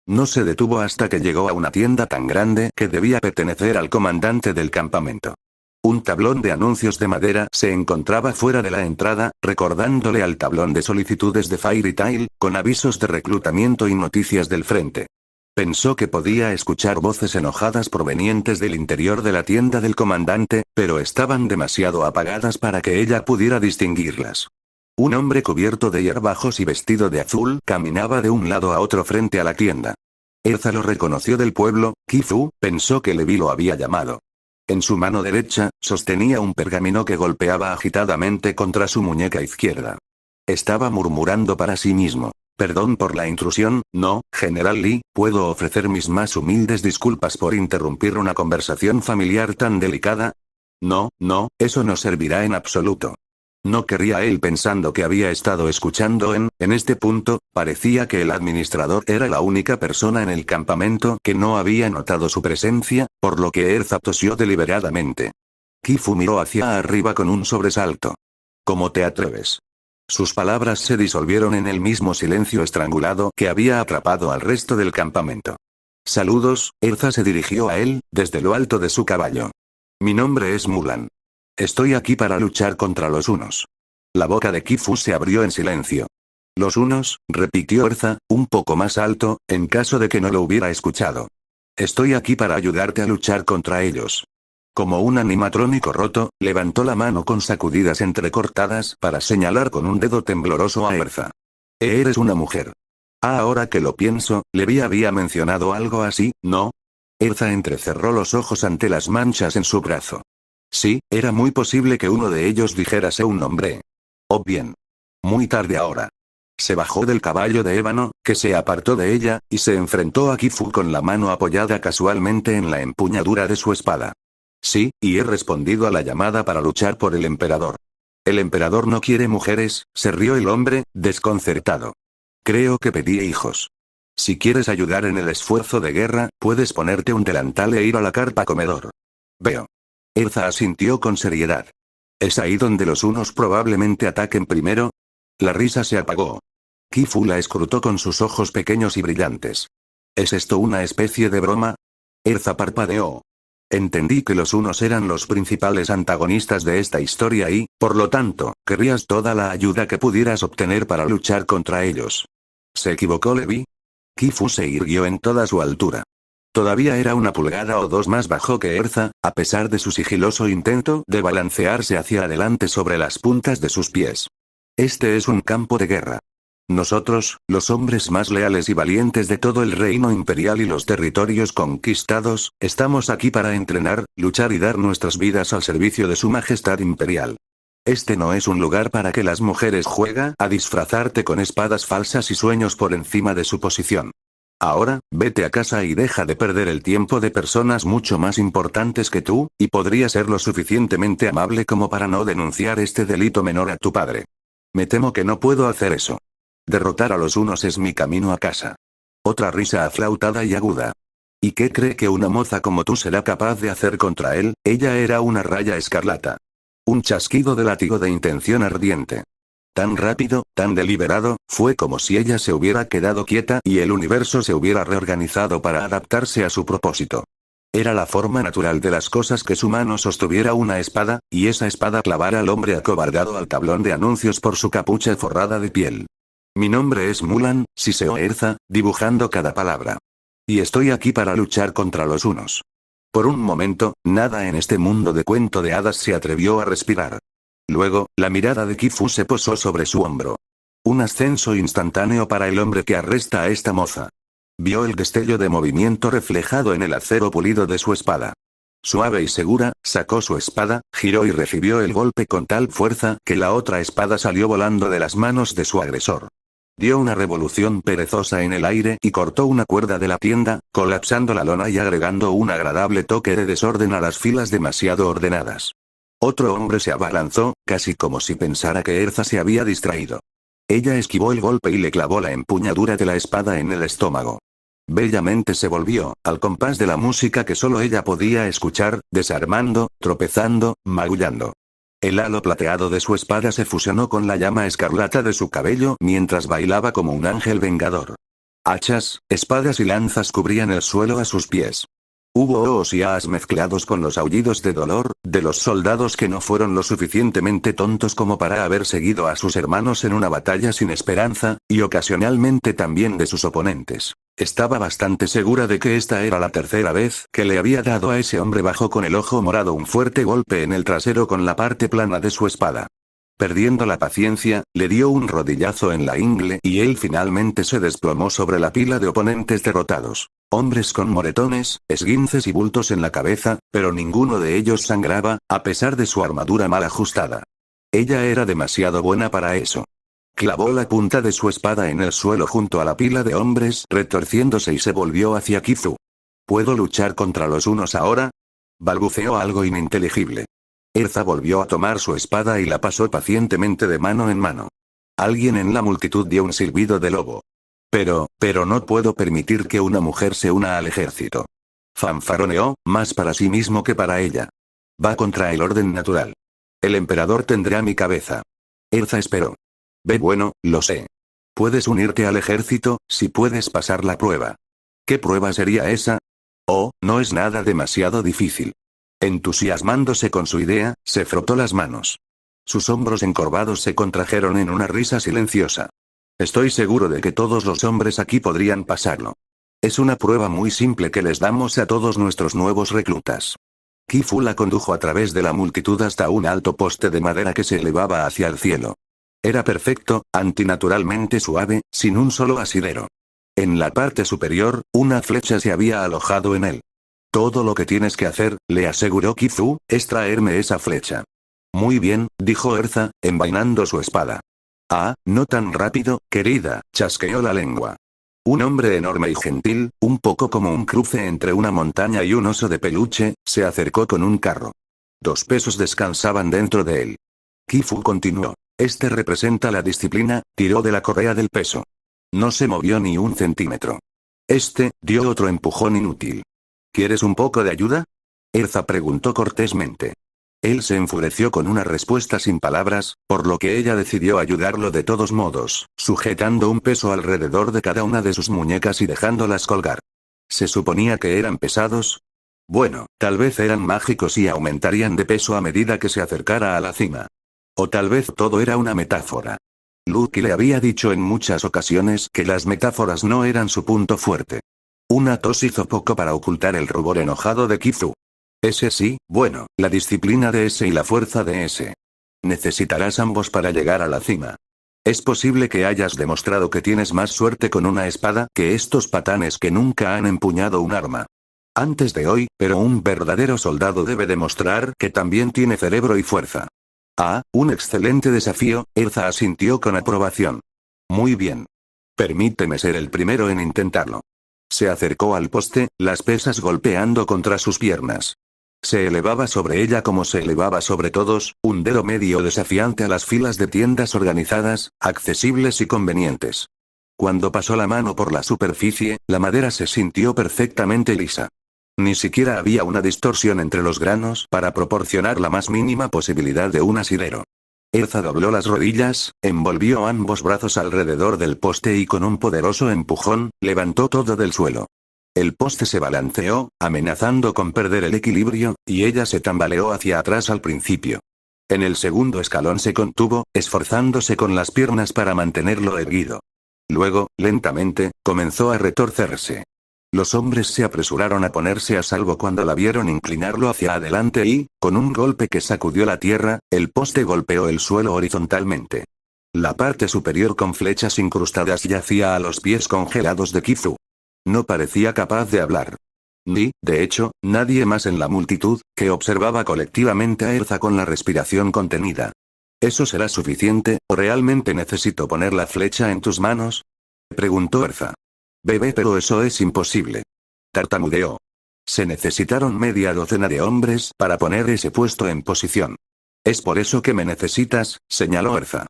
No se detuvo hasta que llegó a una tienda tan grande que debía pertenecer al comandante del campamento. Un tablón de anuncios de madera se encontraba fuera de la entrada, recordándole al tablón de solicitudes de Fairy Tail, con avisos de reclutamiento y noticias del frente. Pensó que podía escuchar voces enojadas provenientes del interior de la tienda del comandante, pero estaban demasiado apagadas para que ella pudiera distinguirlas. Un hombre cubierto de hierbajos y vestido de azul caminaba de un lado a otro frente a la tienda. Erza lo reconoció del pueblo. Kifu pensó que Levi lo había llamado. En su mano derecha, sostenía un pergamino que golpeaba agitadamente contra su muñeca izquierda. Estaba murmurando para sí mismo. Perdón por la intrusión, no, General Lee, puedo ofrecer mis más humildes disculpas por interrumpir una conversación familiar tan delicada. No, eso no servirá en absoluto. No querría él pensando que había estado escuchando en este punto, parecía que el administrador era la única persona en el campamento que no había notado su presencia, por lo que Erza tosió deliberadamente. Kifu miró hacia arriba con un sobresalto. ¿Cómo te atreves? Sus palabras se disolvieron en el mismo silencio estrangulado que había atrapado al resto del campamento. Saludos, Erza se dirigió a él, desde lo alto de su caballo. Mi nombre es Mulan. Estoy aquí para luchar contra los hunos. La boca de Kifu se abrió en silencio. Los hunos, repitió Erza, un poco más alto, en caso de que no lo hubiera escuchado. Estoy aquí para ayudarte a luchar contra ellos. Como un animatrónico roto, levantó la mano con sacudidas entrecortadas para señalar con un dedo tembloroso a Erza. Eres una mujer. Ahora que lo pienso, Levi había mencionado algo así, ¿no? Erza entrecerró los ojos ante las manchas en su brazo. Sí, era muy posible que uno de ellos dijera ser un hombre. Oh bien. Muy tarde ahora. Se bajó del caballo de ébano, que se apartó de ella, y se enfrentó a Kifu con la mano apoyada casualmente en la empuñadura de su espada. Sí, y he respondido a la llamada para luchar por el emperador. El emperador no quiere mujeres, se rió el hombre, desconcertado. Creo que pedí hijos. Si quieres ayudar en el esfuerzo de guerra, puedes ponerte un delantal e ir a la carpa comedor. Veo. Erza asintió con seriedad. ¿Es ahí donde los unos probablemente ataquen primero? La risa se apagó. Kifu la escrutó con sus ojos pequeños y brillantes. ¿Es esto una especie de broma? Erza parpadeó. Entendí que los unos eran los principales antagonistas de esta historia y, por lo tanto, querrías toda la ayuda que pudieras obtener para luchar contra ellos. ¿Se equivocó Levi? Kifu se irguió en toda su altura. Todavía era 1 pulgada o 2 más bajo que Erza, a pesar de su sigiloso intento de balancearse hacia adelante sobre las puntas de sus pies. Este es un campo de guerra. Nosotros, los hombres más leales y valientes de todo el reino imperial y los territorios conquistados, estamos aquí para entrenar, luchar y dar nuestras vidas al servicio de su majestad imperial. Este no es un lugar para que las mujeres jueguen a disfrazarte con espadas falsas y sueños por encima de su posición. Ahora, vete a casa y deja de perder el tiempo de personas mucho más importantes que tú, y podría ser lo suficientemente amable como para no denunciar este delito menor a tu padre. Me temo que no puedo hacer eso. Derrotar a los unos es mi camino a casa. Otra risa aflautada y aguda. ¿Y qué cree que una moza como tú será capaz de hacer contra él? Ella era una raya escarlata. Un chasquido de látigo de intención ardiente. Tan rápido, tan deliberado, fue como si ella se hubiera quedado quieta y el universo se hubiera reorganizado para adaptarse a su propósito. Era la forma natural de las cosas que su mano sostuviera una espada, y esa espada clavara al hombre acobardado al tablón de anuncios por su capucha forrada de piel. Mi nombre es Mulan, siseó Erza, dibujando cada palabra. Y estoy aquí para luchar contra los unos. Por un momento, nada en este mundo de cuento de hadas se atrevió a respirar. Luego, la mirada de Kifu se posó sobre su hombro. Un ascenso instantáneo para el hombre que arresta a esta moza. Vio el destello de movimiento reflejado en el acero pulido de su espada. Suave y segura, sacó su espada, giró y recibió el golpe con tal fuerza que la otra espada salió volando de las manos de su agresor. Dio una revolución perezosa en el aire y cortó una cuerda de la tienda, colapsando la lona y agregando un agradable toque de desorden a las filas demasiado ordenadas. Otro hombre se abalanzó, casi como si pensara que Erza se había distraído. Ella esquivó el golpe y le clavó la empuñadura de la espada en el estómago. Bellamente se volvió, al compás de la música que solo ella podía escuchar, desarmando, tropezando, magullando. El halo plateado de su espada se fusionó con la llama escarlata de su cabello mientras bailaba como un ángel vengador. Hachas, espadas y lanzas cubrían el suelo a sus pies. Hubo ohos y ahs mezclados con los aullidos de dolor, de los soldados que no fueron lo suficientemente tontos como para haber seguido a sus hermanos en una batalla sin esperanza, y ocasionalmente también de sus oponentes. Estaba bastante segura de que esta era la tercera vez que le había dado a ese hombre bajo con el ojo morado un fuerte golpe en el trasero con la parte plana de su espada. Perdiendo la paciencia, le dio un rodillazo en la ingle y él finalmente se desplomó sobre la pila de oponentes derrotados. Hombres con moretones, esguinces y bultos en la cabeza, pero ninguno de ellos sangraba, a pesar de su armadura mal ajustada. Ella era demasiado buena para eso. Clavó la punta de su espada en el suelo junto a la pila de hombres, retorciéndose y se volvió hacia Kizu. ¿Puedo luchar contra los unos ahora? Balbuceó algo ininteligible. Erza volvió a tomar su espada y la pasó pacientemente de mano en mano. Alguien en la multitud dio un silbido de lobo. Pero no puedo permitir que una mujer se una al ejército. Fanfaroneó, más para sí mismo que para ella. Va contra el orden natural. El emperador tendrá mi cabeza. Erza esperó. Bueno, lo sé. Puedes unirte al ejército, si puedes pasar la prueba. ¿Qué prueba sería esa? Oh, no es nada demasiado difícil. Entusiasmándose con su idea, se frotó las manos. Sus hombros encorvados se contrajeron en una risa silenciosa. Estoy seguro de que todos los hombres aquí podrían pasarlo. Es una prueba muy simple que les damos a todos nuestros nuevos reclutas. Kifu la condujo a través de la multitud hasta un alto poste de madera que se elevaba hacia el cielo. Era perfecto, antinaturalmente suave, sin un solo asidero. En la parte superior, una flecha se había alojado en él. Todo lo que tienes que hacer, le aseguró Kifu, es traerme esa flecha. Muy bien, dijo Erza, envainando su espada. Ah, no tan rápido, querida, chasqueó la lengua. Un hombre enorme y gentil, un poco como un cruce entre una montaña y un oso de peluche, se acercó con un carro. 2 pesos descansaban dentro de él. Kifu continuó. Este representa la disciplina, tiró de la correa del peso. No se movió ni un centímetro. Este, dio otro empujón inútil. ¿Quieres un poco de ayuda? Erza preguntó cortésmente. Él se enfureció con una respuesta sin palabras, por lo que ella decidió ayudarlo de todos modos, sujetando un peso alrededor de cada una de sus muñecas y dejándolas colgar. ¿Se suponía que eran pesados? Bueno, tal vez eran mágicos y aumentarían de peso a medida que se acercara a la cima. O tal vez todo era una metáfora. Lucky le había dicho en muchas ocasiones que las metáforas no eran su punto fuerte. Una tos hizo poco para ocultar el rubor enojado de Kifu. Ese sí, bueno, la disciplina de ese y la fuerza de ese. Necesitarás ambos para llegar a la cima. Es posible que hayas demostrado que tienes más suerte con una espada que estos patanes que nunca han empuñado un arma. Antes de hoy, pero un verdadero soldado debe demostrar que también tiene cerebro y fuerza. Ah, un excelente desafío, Erza asintió con aprobación. Muy bien. Permíteme ser el primero en intentarlo. Se acercó al poste, las pesas golpeando contra sus piernas. Se elevaba sobre ella como se elevaba sobre todos, un dedo medio desafiante a las filas de tiendas organizadas, accesibles y convenientes. Cuando pasó la mano por la superficie, la madera se sintió perfectamente lisa. Ni siquiera había una distorsión entre los granos para proporcionar la más mínima posibilidad de un asidero. Erza dobló las rodillas, envolvió ambos brazos alrededor del poste y con un poderoso empujón, levantó todo del suelo. El poste se balanceó, amenazando con perder el equilibrio, y ella se tambaleó hacia atrás al principio. En el segundo escalón se contuvo, esforzándose con las piernas para mantenerlo erguido. Luego, lentamente, comenzó a retorcerse. Los hombres se apresuraron a ponerse a salvo cuando la vieron inclinarlo hacia adelante y, con un golpe que sacudió la tierra, el poste golpeó el suelo horizontalmente. La parte superior con flechas incrustadas yacía a los pies congelados de Kifu. No parecía capaz de hablar. Ni, de hecho, nadie más en la multitud, que observaba colectivamente a Erza con la respiración contenida. ¿Eso será suficiente, o realmente necesito poner la flecha en tus manos? Preguntó Erza. Bebé, pero eso es imposible. Tartamudeó. Se necesitaron media docena de hombres para poner ese puesto en posición. Es por eso que me necesitas, señaló Erza.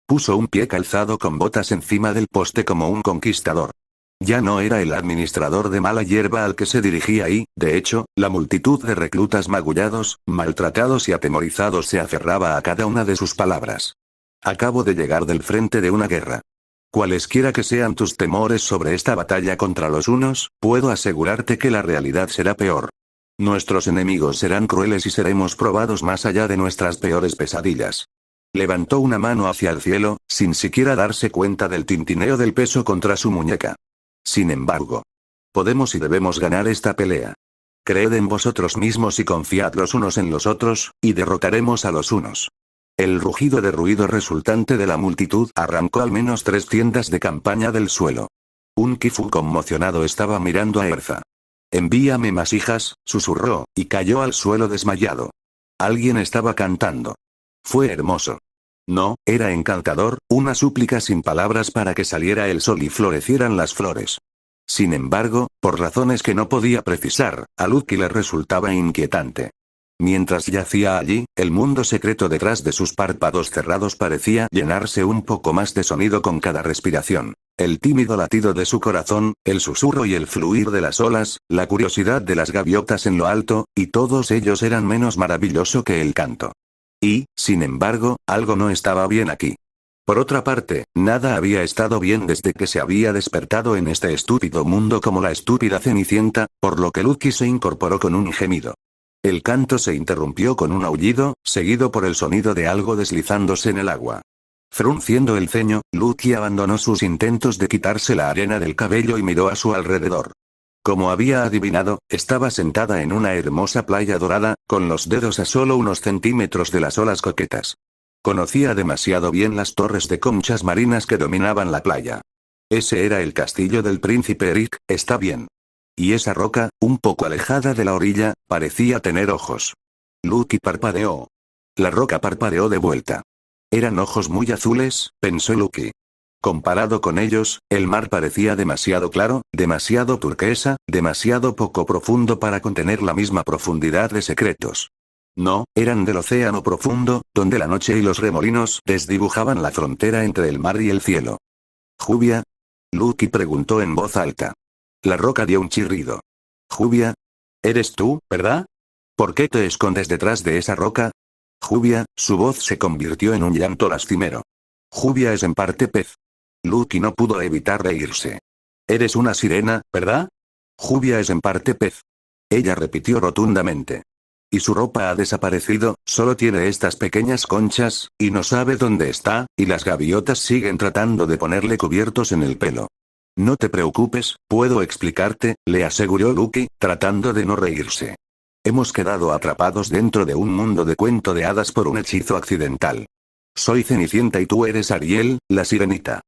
Puso un pie calzado con botas encima del poste como un conquistador. Ya no era el administrador de mala hierba al que se dirigía y, de hecho, la multitud de reclutas magullados, maltratados y atemorizados se aferraba a cada una de sus palabras. Acabo de llegar del frente de una guerra. Cualesquiera que sean tus temores sobre esta batalla contra los hunos, puedo asegurarte que la realidad será peor. Nuestros enemigos serán crueles y seremos probados más allá de nuestras peores pesadillas. Levantó una mano hacia el cielo, sin siquiera darse cuenta del tintineo del peso contra su muñeca. Sin embargo, podemos y debemos ganar esta pelea. Creed en vosotros mismos y confiad los unos en los otros, y derrotaremos a los unos. El rugido de ruido resultante de la multitud arrancó al menos 3 tiendas de campaña del suelo. Un Kifu conmocionado estaba mirando a Erza. Envíame más hijas, susurró, y cayó al suelo desmayado. Alguien estaba cantando. Fue hermoso. No, era encantador, una súplica sin palabras para que saliera el sol y florecieran las flores. Sin embargo, por razones que no podía precisar, a Lucky le resultaba inquietante. Mientras yacía allí, el mundo secreto detrás de sus párpados cerrados parecía llenarse un poco más de sonido con cada respiración. El tímido latido de su corazón, el susurro y el fluir de las olas, la curiosidad de las gaviotas en lo alto, y todos ellos eran menos maravilloso que el canto. Y, sin embargo, algo no estaba bien aquí. Por otra parte, nada había estado bien desde que se había despertado en este estúpido mundo como la estúpida Cenicienta, por lo que Lucky se incorporó con un gemido. El canto se interrumpió con un aullido, seguido por el sonido de algo deslizándose en el agua. Frunciendo el ceño, Lucky abandonó sus intentos de quitarse la arena del cabello y miró a su alrededor. Como había adivinado, estaba sentada en una hermosa playa dorada, con los dedos a solo unos centímetros de las olas coquetas. Conocía demasiado bien las torres de conchas marinas que dominaban la playa. Ese era el castillo del príncipe Eric, está bien. Y esa roca, un poco alejada de la orilla, parecía tener ojos. Lucky parpadeó. La roca parpadeó de vuelta. Eran ojos muy azules, pensó Lucky. Comparado con ellos, el mar parecía demasiado claro, demasiado turquesa, demasiado poco profundo para contener la misma profundidad de secretos. No, eran del océano profundo, donde la noche y los remolinos desdibujaban la frontera entre el mar y el cielo. ¿Jubia? Lucky preguntó en voz alta. La roca dio un chirrido. ¿Jubia? ¿Eres tú, verdad? ¿Por qué te escondes detrás de esa roca? Jubia, su voz se convirtió en un llanto lastimero. Jubia es en parte pez. Lucky no pudo evitar reírse. Eres una sirena, ¿verdad? Jubia es en parte pez. Ella repitió rotundamente. Y su ropa ha desaparecido, solo tiene estas pequeñas conchas, y no sabe dónde está, y las gaviotas siguen tratando de ponerle cubiertos en el pelo. No te preocupes, puedo explicarte, le aseguró Lucky, tratando de no reírse. Hemos quedado atrapados dentro de un mundo de cuento de hadas por un hechizo accidental. Soy Cenicienta y tú eres Ariel, la sirenita.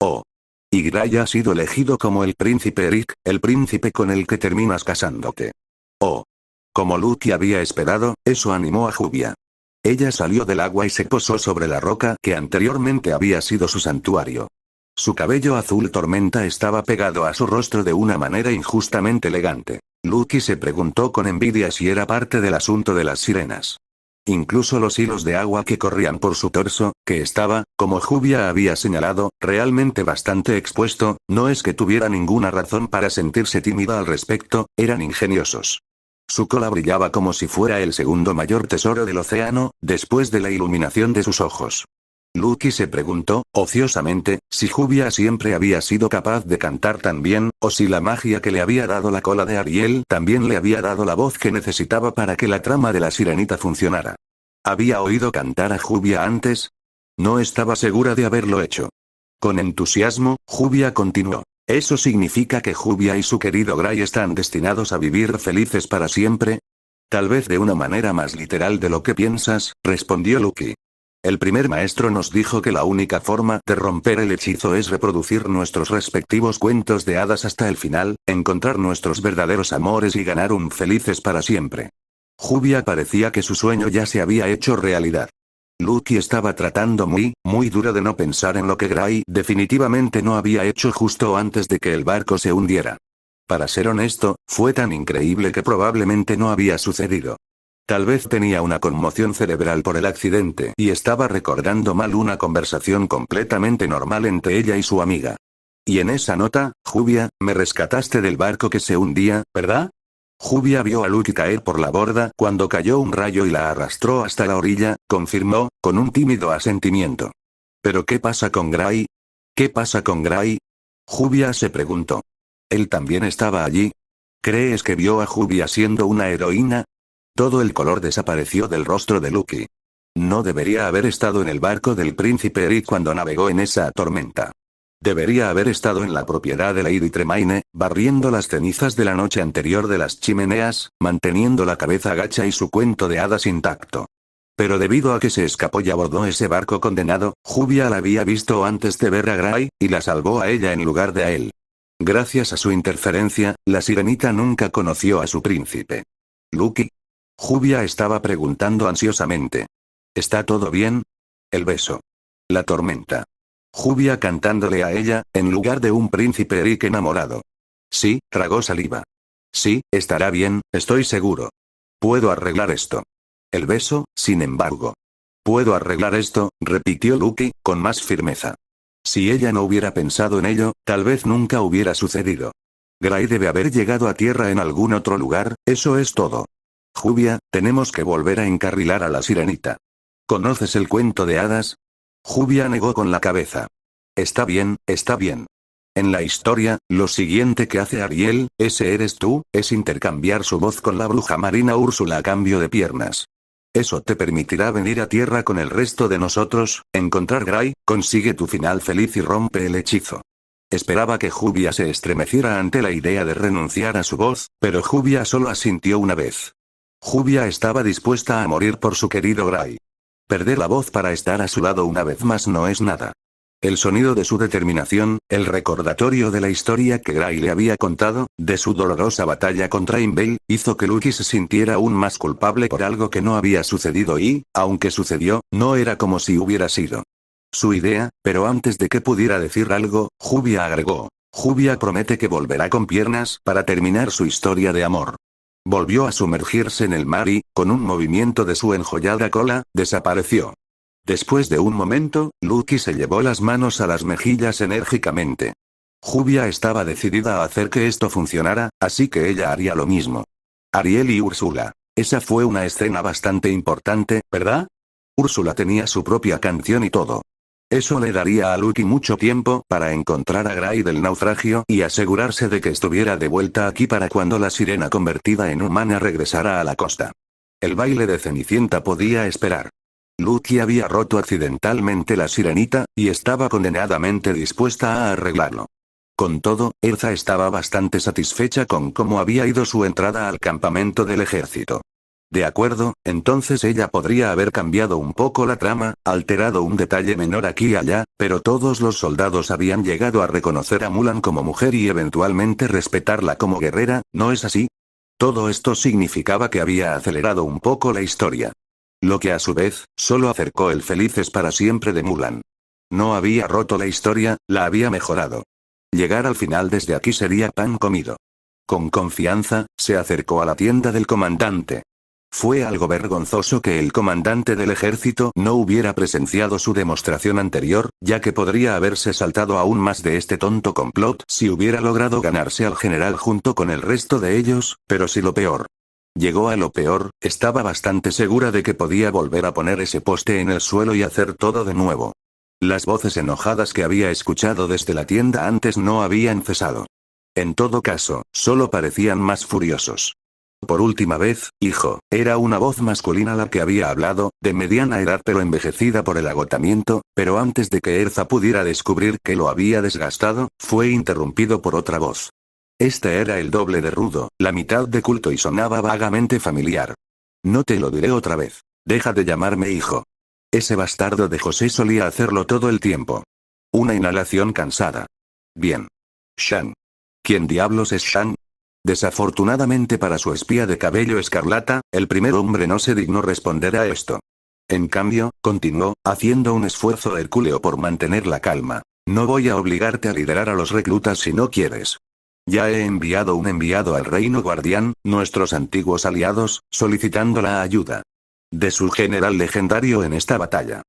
Oh. Y Gray ha sido elegido como el príncipe Eric, el príncipe con el que terminas casándote. Oh. Como Lucky había esperado, eso animó a Jubia. Ella salió del agua y se posó sobre la roca que anteriormente había sido su santuario. Su cabello azul tormenta estaba pegado a su rostro de una manera injustamente elegante. Lucky se preguntó con envidia si era parte del asunto de las sirenas. Incluso los hilos de agua que corrían por su torso, que estaba, como Jubia había señalado, realmente bastante expuesto, no es que tuviera ninguna razón para sentirse tímida al respecto, eran ingeniosos. Su cola brillaba como si fuera el segundo mayor tesoro del océano, después de la iluminación de sus ojos. Lucky se preguntó, ociosamente, si Jubia siempre había sido capaz de cantar tan bien, o si la magia que le había dado la cola de Ariel también le había dado la voz que necesitaba para que la trama de la sirenita funcionara. ¿Había oído cantar a Jubia antes? No estaba segura de haberlo hecho. Con entusiasmo, Jubia continuó. ¿Eso significa que Jubia y su querido Gray están destinados a vivir felices para siempre? Tal vez de una manera más literal de lo que piensas, respondió Lucky. El primer maestro nos dijo que la única forma de romper el hechizo es reproducir nuestros respectivos cuentos de hadas hasta el final, encontrar nuestros verdaderos amores y ganar un felices para siempre. Jubia parecía que su sueño ya se había hecho realidad. Lucky estaba tratando muy duro de no pensar en lo que Gray definitivamente no había hecho justo antes de que el barco se hundiera. Para ser honesto, fue tan increíble que probablemente no había sucedido. Tal vez tenía una conmoción cerebral por el accidente y estaba recordando mal una conversación completamente normal entre ella y su amiga. Y en esa nota, Jubia, me rescataste del barco que se hundía, ¿verdad? Jubia vio a Lucky caer por la borda cuando cayó un rayo y la arrastró hasta la orilla, confirmó, con un tímido asentimiento. ¿Pero qué pasa con Gray? ¿Qué pasa con Gray? Jubia se preguntó. ¿Él también estaba allí? ¿Crees que vio a Jubia siendo una heroína? Todo el color desapareció del rostro de Lucky. No debería haber estado en el barco del príncipe Eric cuando navegó en esa tormenta. Debería haber estado en la propiedad de Lady Tremaine, barriendo las cenizas de la noche anterior de las chimeneas, manteniendo la cabeza gacha y su cuento de hadas intacto. Pero debido a que se escapó y abordó ese barco condenado, Jubia la había visto antes de ver a Gray, y la salvó a ella en lugar de a él. Gracias a su interferencia, la sirenita nunca conoció a su príncipe. ¿Lucky? Jubia estaba preguntando ansiosamente. ¿Está todo bien? El beso. La tormenta. Jubia cantándole a ella, en lugar de un príncipe Eric enamorado. Sí, tragó saliva. Sí, estará bien, estoy seguro. Puedo arreglar esto. El beso, sin embargo. Puedo arreglar esto, repitió Lucky, con más firmeza. Si ella no hubiera pensado en ello, tal vez nunca hubiera sucedido. Gray debe haber llegado a tierra en algún otro lugar, eso es todo. Jubia, tenemos que volver a encarrilar a la sirenita. ¿Conoces el cuento de hadas? Jubia negó con la cabeza. Está bien, está bien. En la historia, lo siguiente que hace Ariel, ese eres tú, es intercambiar su voz con la bruja marina Úrsula a cambio de piernas. Eso te permitirá venir a tierra con el resto de nosotros, encontrar Gray, consigue tu final feliz y rompe el hechizo. Esperaba que Jubia se estremeciera ante la idea de renunciar a su voz, pero Jubia solo asintió una vez. Jubia estaba dispuesta a morir por su querido Gray. Perder la voz para estar a su lado una vez más no es nada. El sonido de su determinación, el recordatorio de la historia que Gray le había contado, de su dolorosa batalla contra Invale, hizo que Lucky se sintiera aún más culpable por algo que no había sucedido y, aunque sucedió, no era como si hubiera sido su idea, pero antes de que pudiera decir algo, Jubia agregó. Jubia promete que volverá con piernas para terminar su historia de amor. Volvió a sumergirse en el mar y, con un movimiento de su enjollada cola, desapareció. Después de un momento, Lucky se llevó las manos a las mejillas enérgicamente. Jubia estaba decidida a hacer que esto funcionara, así que ella haría lo mismo. Ariel y Úrsula. Esa fue una escena bastante importante, ¿verdad? Úrsula tenía su propia canción y todo. Eso le daría a Lucky mucho tiempo para encontrar a Gray del naufragio y asegurarse de que estuviera de vuelta aquí para cuando la sirena convertida en humana regresara a la costa. El baile de Cenicienta podía esperar. Lucky había roto accidentalmente la sirenita, y estaba condenadamente dispuesta a arreglarlo. Con todo, Erza estaba bastante satisfecha con cómo había ido su entrada al campamento del ejército. De acuerdo, entonces ella podría haber cambiado un poco la trama, alterado un detalle menor aquí y allá, pero todos los soldados habían llegado a reconocer a Mulan como mujer y eventualmente respetarla como guerrera, ¿no es así? Todo esto significaba que había acelerado un poco la historia. Lo que a su vez, solo acercó el felices para siempre de Mulan. No había roto la historia, la había mejorado. Llegar al final desde aquí sería pan comido. Con confianza, se acercó a la tienda del comandante. Fue algo vergonzoso que el comandante del ejército no hubiera presenciado su demostración anterior, ya que podría haberse saltado aún más de este tonto complot si hubiera logrado ganarse al general junto con el resto de ellos, pero si lo peor llegó a lo peor, estaba bastante segura de que podía volver a poner ese poste en el suelo y hacer todo de nuevo. Las voces enojadas que había escuchado desde la tienda antes no habían cesado. En todo caso, solo parecían más furiosos. Por última vez, hijo, era una voz masculina la que había hablado, de mediana edad pero envejecida por el agotamiento, pero antes de que Erza pudiera descubrir que lo había desgastado, fue interrumpido por otra voz. Este era el doble de rudo, la mitad de culto y sonaba vagamente familiar. No te lo diré otra vez. Deja de llamarme hijo. Ese bastardo de José solía hacerlo todo el tiempo. Una inhalación cansada. Bien. Shan. ¿Quién diablos es Shan? Desafortunadamente para su espía de cabello escarlata, el primer hombre no se dignó responder a esto. En cambio, continuó, haciendo un esfuerzo hercúleo por mantener la calma. No voy a obligarte a liderar a los reclutas si no quieres. Ya he enviado un enviado al Reino Guardián, nuestros antiguos aliados, solicitando la ayuda de su general legendario en esta batalla.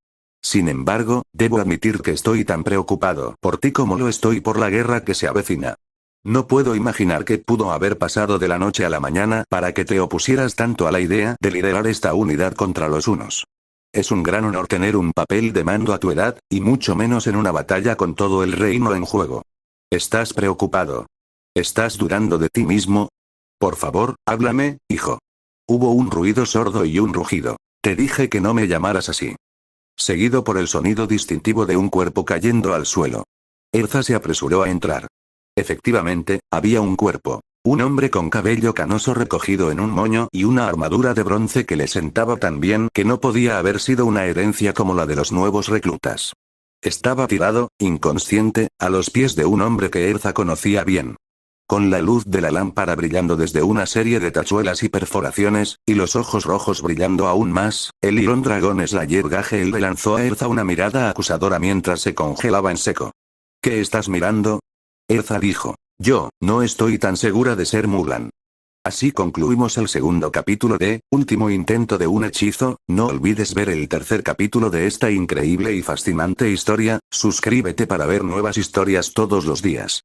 Sin embargo, debo admitir que estoy tan preocupado por ti como lo estoy por la guerra que se avecina. No puedo imaginar qué pudo haber pasado de la noche a la mañana para que te opusieras tanto a la idea de liderar esta unidad contra los hunos. Es un gran honor tener un papel de mando a tu edad, y mucho menos en una batalla con todo el reino en juego. ¿Estás preocupado? ¿Estás dudando de ti mismo? Por favor, háblame, hijo. Hubo un ruido sordo y un rugido. Te dije que no me llamaras así. Seguido por el sonido distintivo de un cuerpo cayendo al suelo. Erza se apresuró a entrar. Efectivamente, había un cuerpo. Un hombre con cabello canoso recogido en un moño y una armadura de bronce que le sentaba tan bien que no podía haber sido una herencia como la de los nuevos reclutas. Estaba tirado, inconsciente, a los pies de un hombre que Erza conocía bien. Con la luz de la lámpara brillando desde una serie de tachuelas y perforaciones, y los ojos rojos brillando aún más, el Iron Dragon Slayer Gage le lanzó a Erza una mirada acusadora mientras se congelaba en seco. ¿Qué estás mirando? Erza dijo. Yo, no estoy tan segura de ser Mulan. Así concluimos el segundo capítulo de Último intento de un hechizo. No olvides ver el tercer capítulo de esta increíble y fascinante historia. Suscríbete para ver nuevas historias todos los días.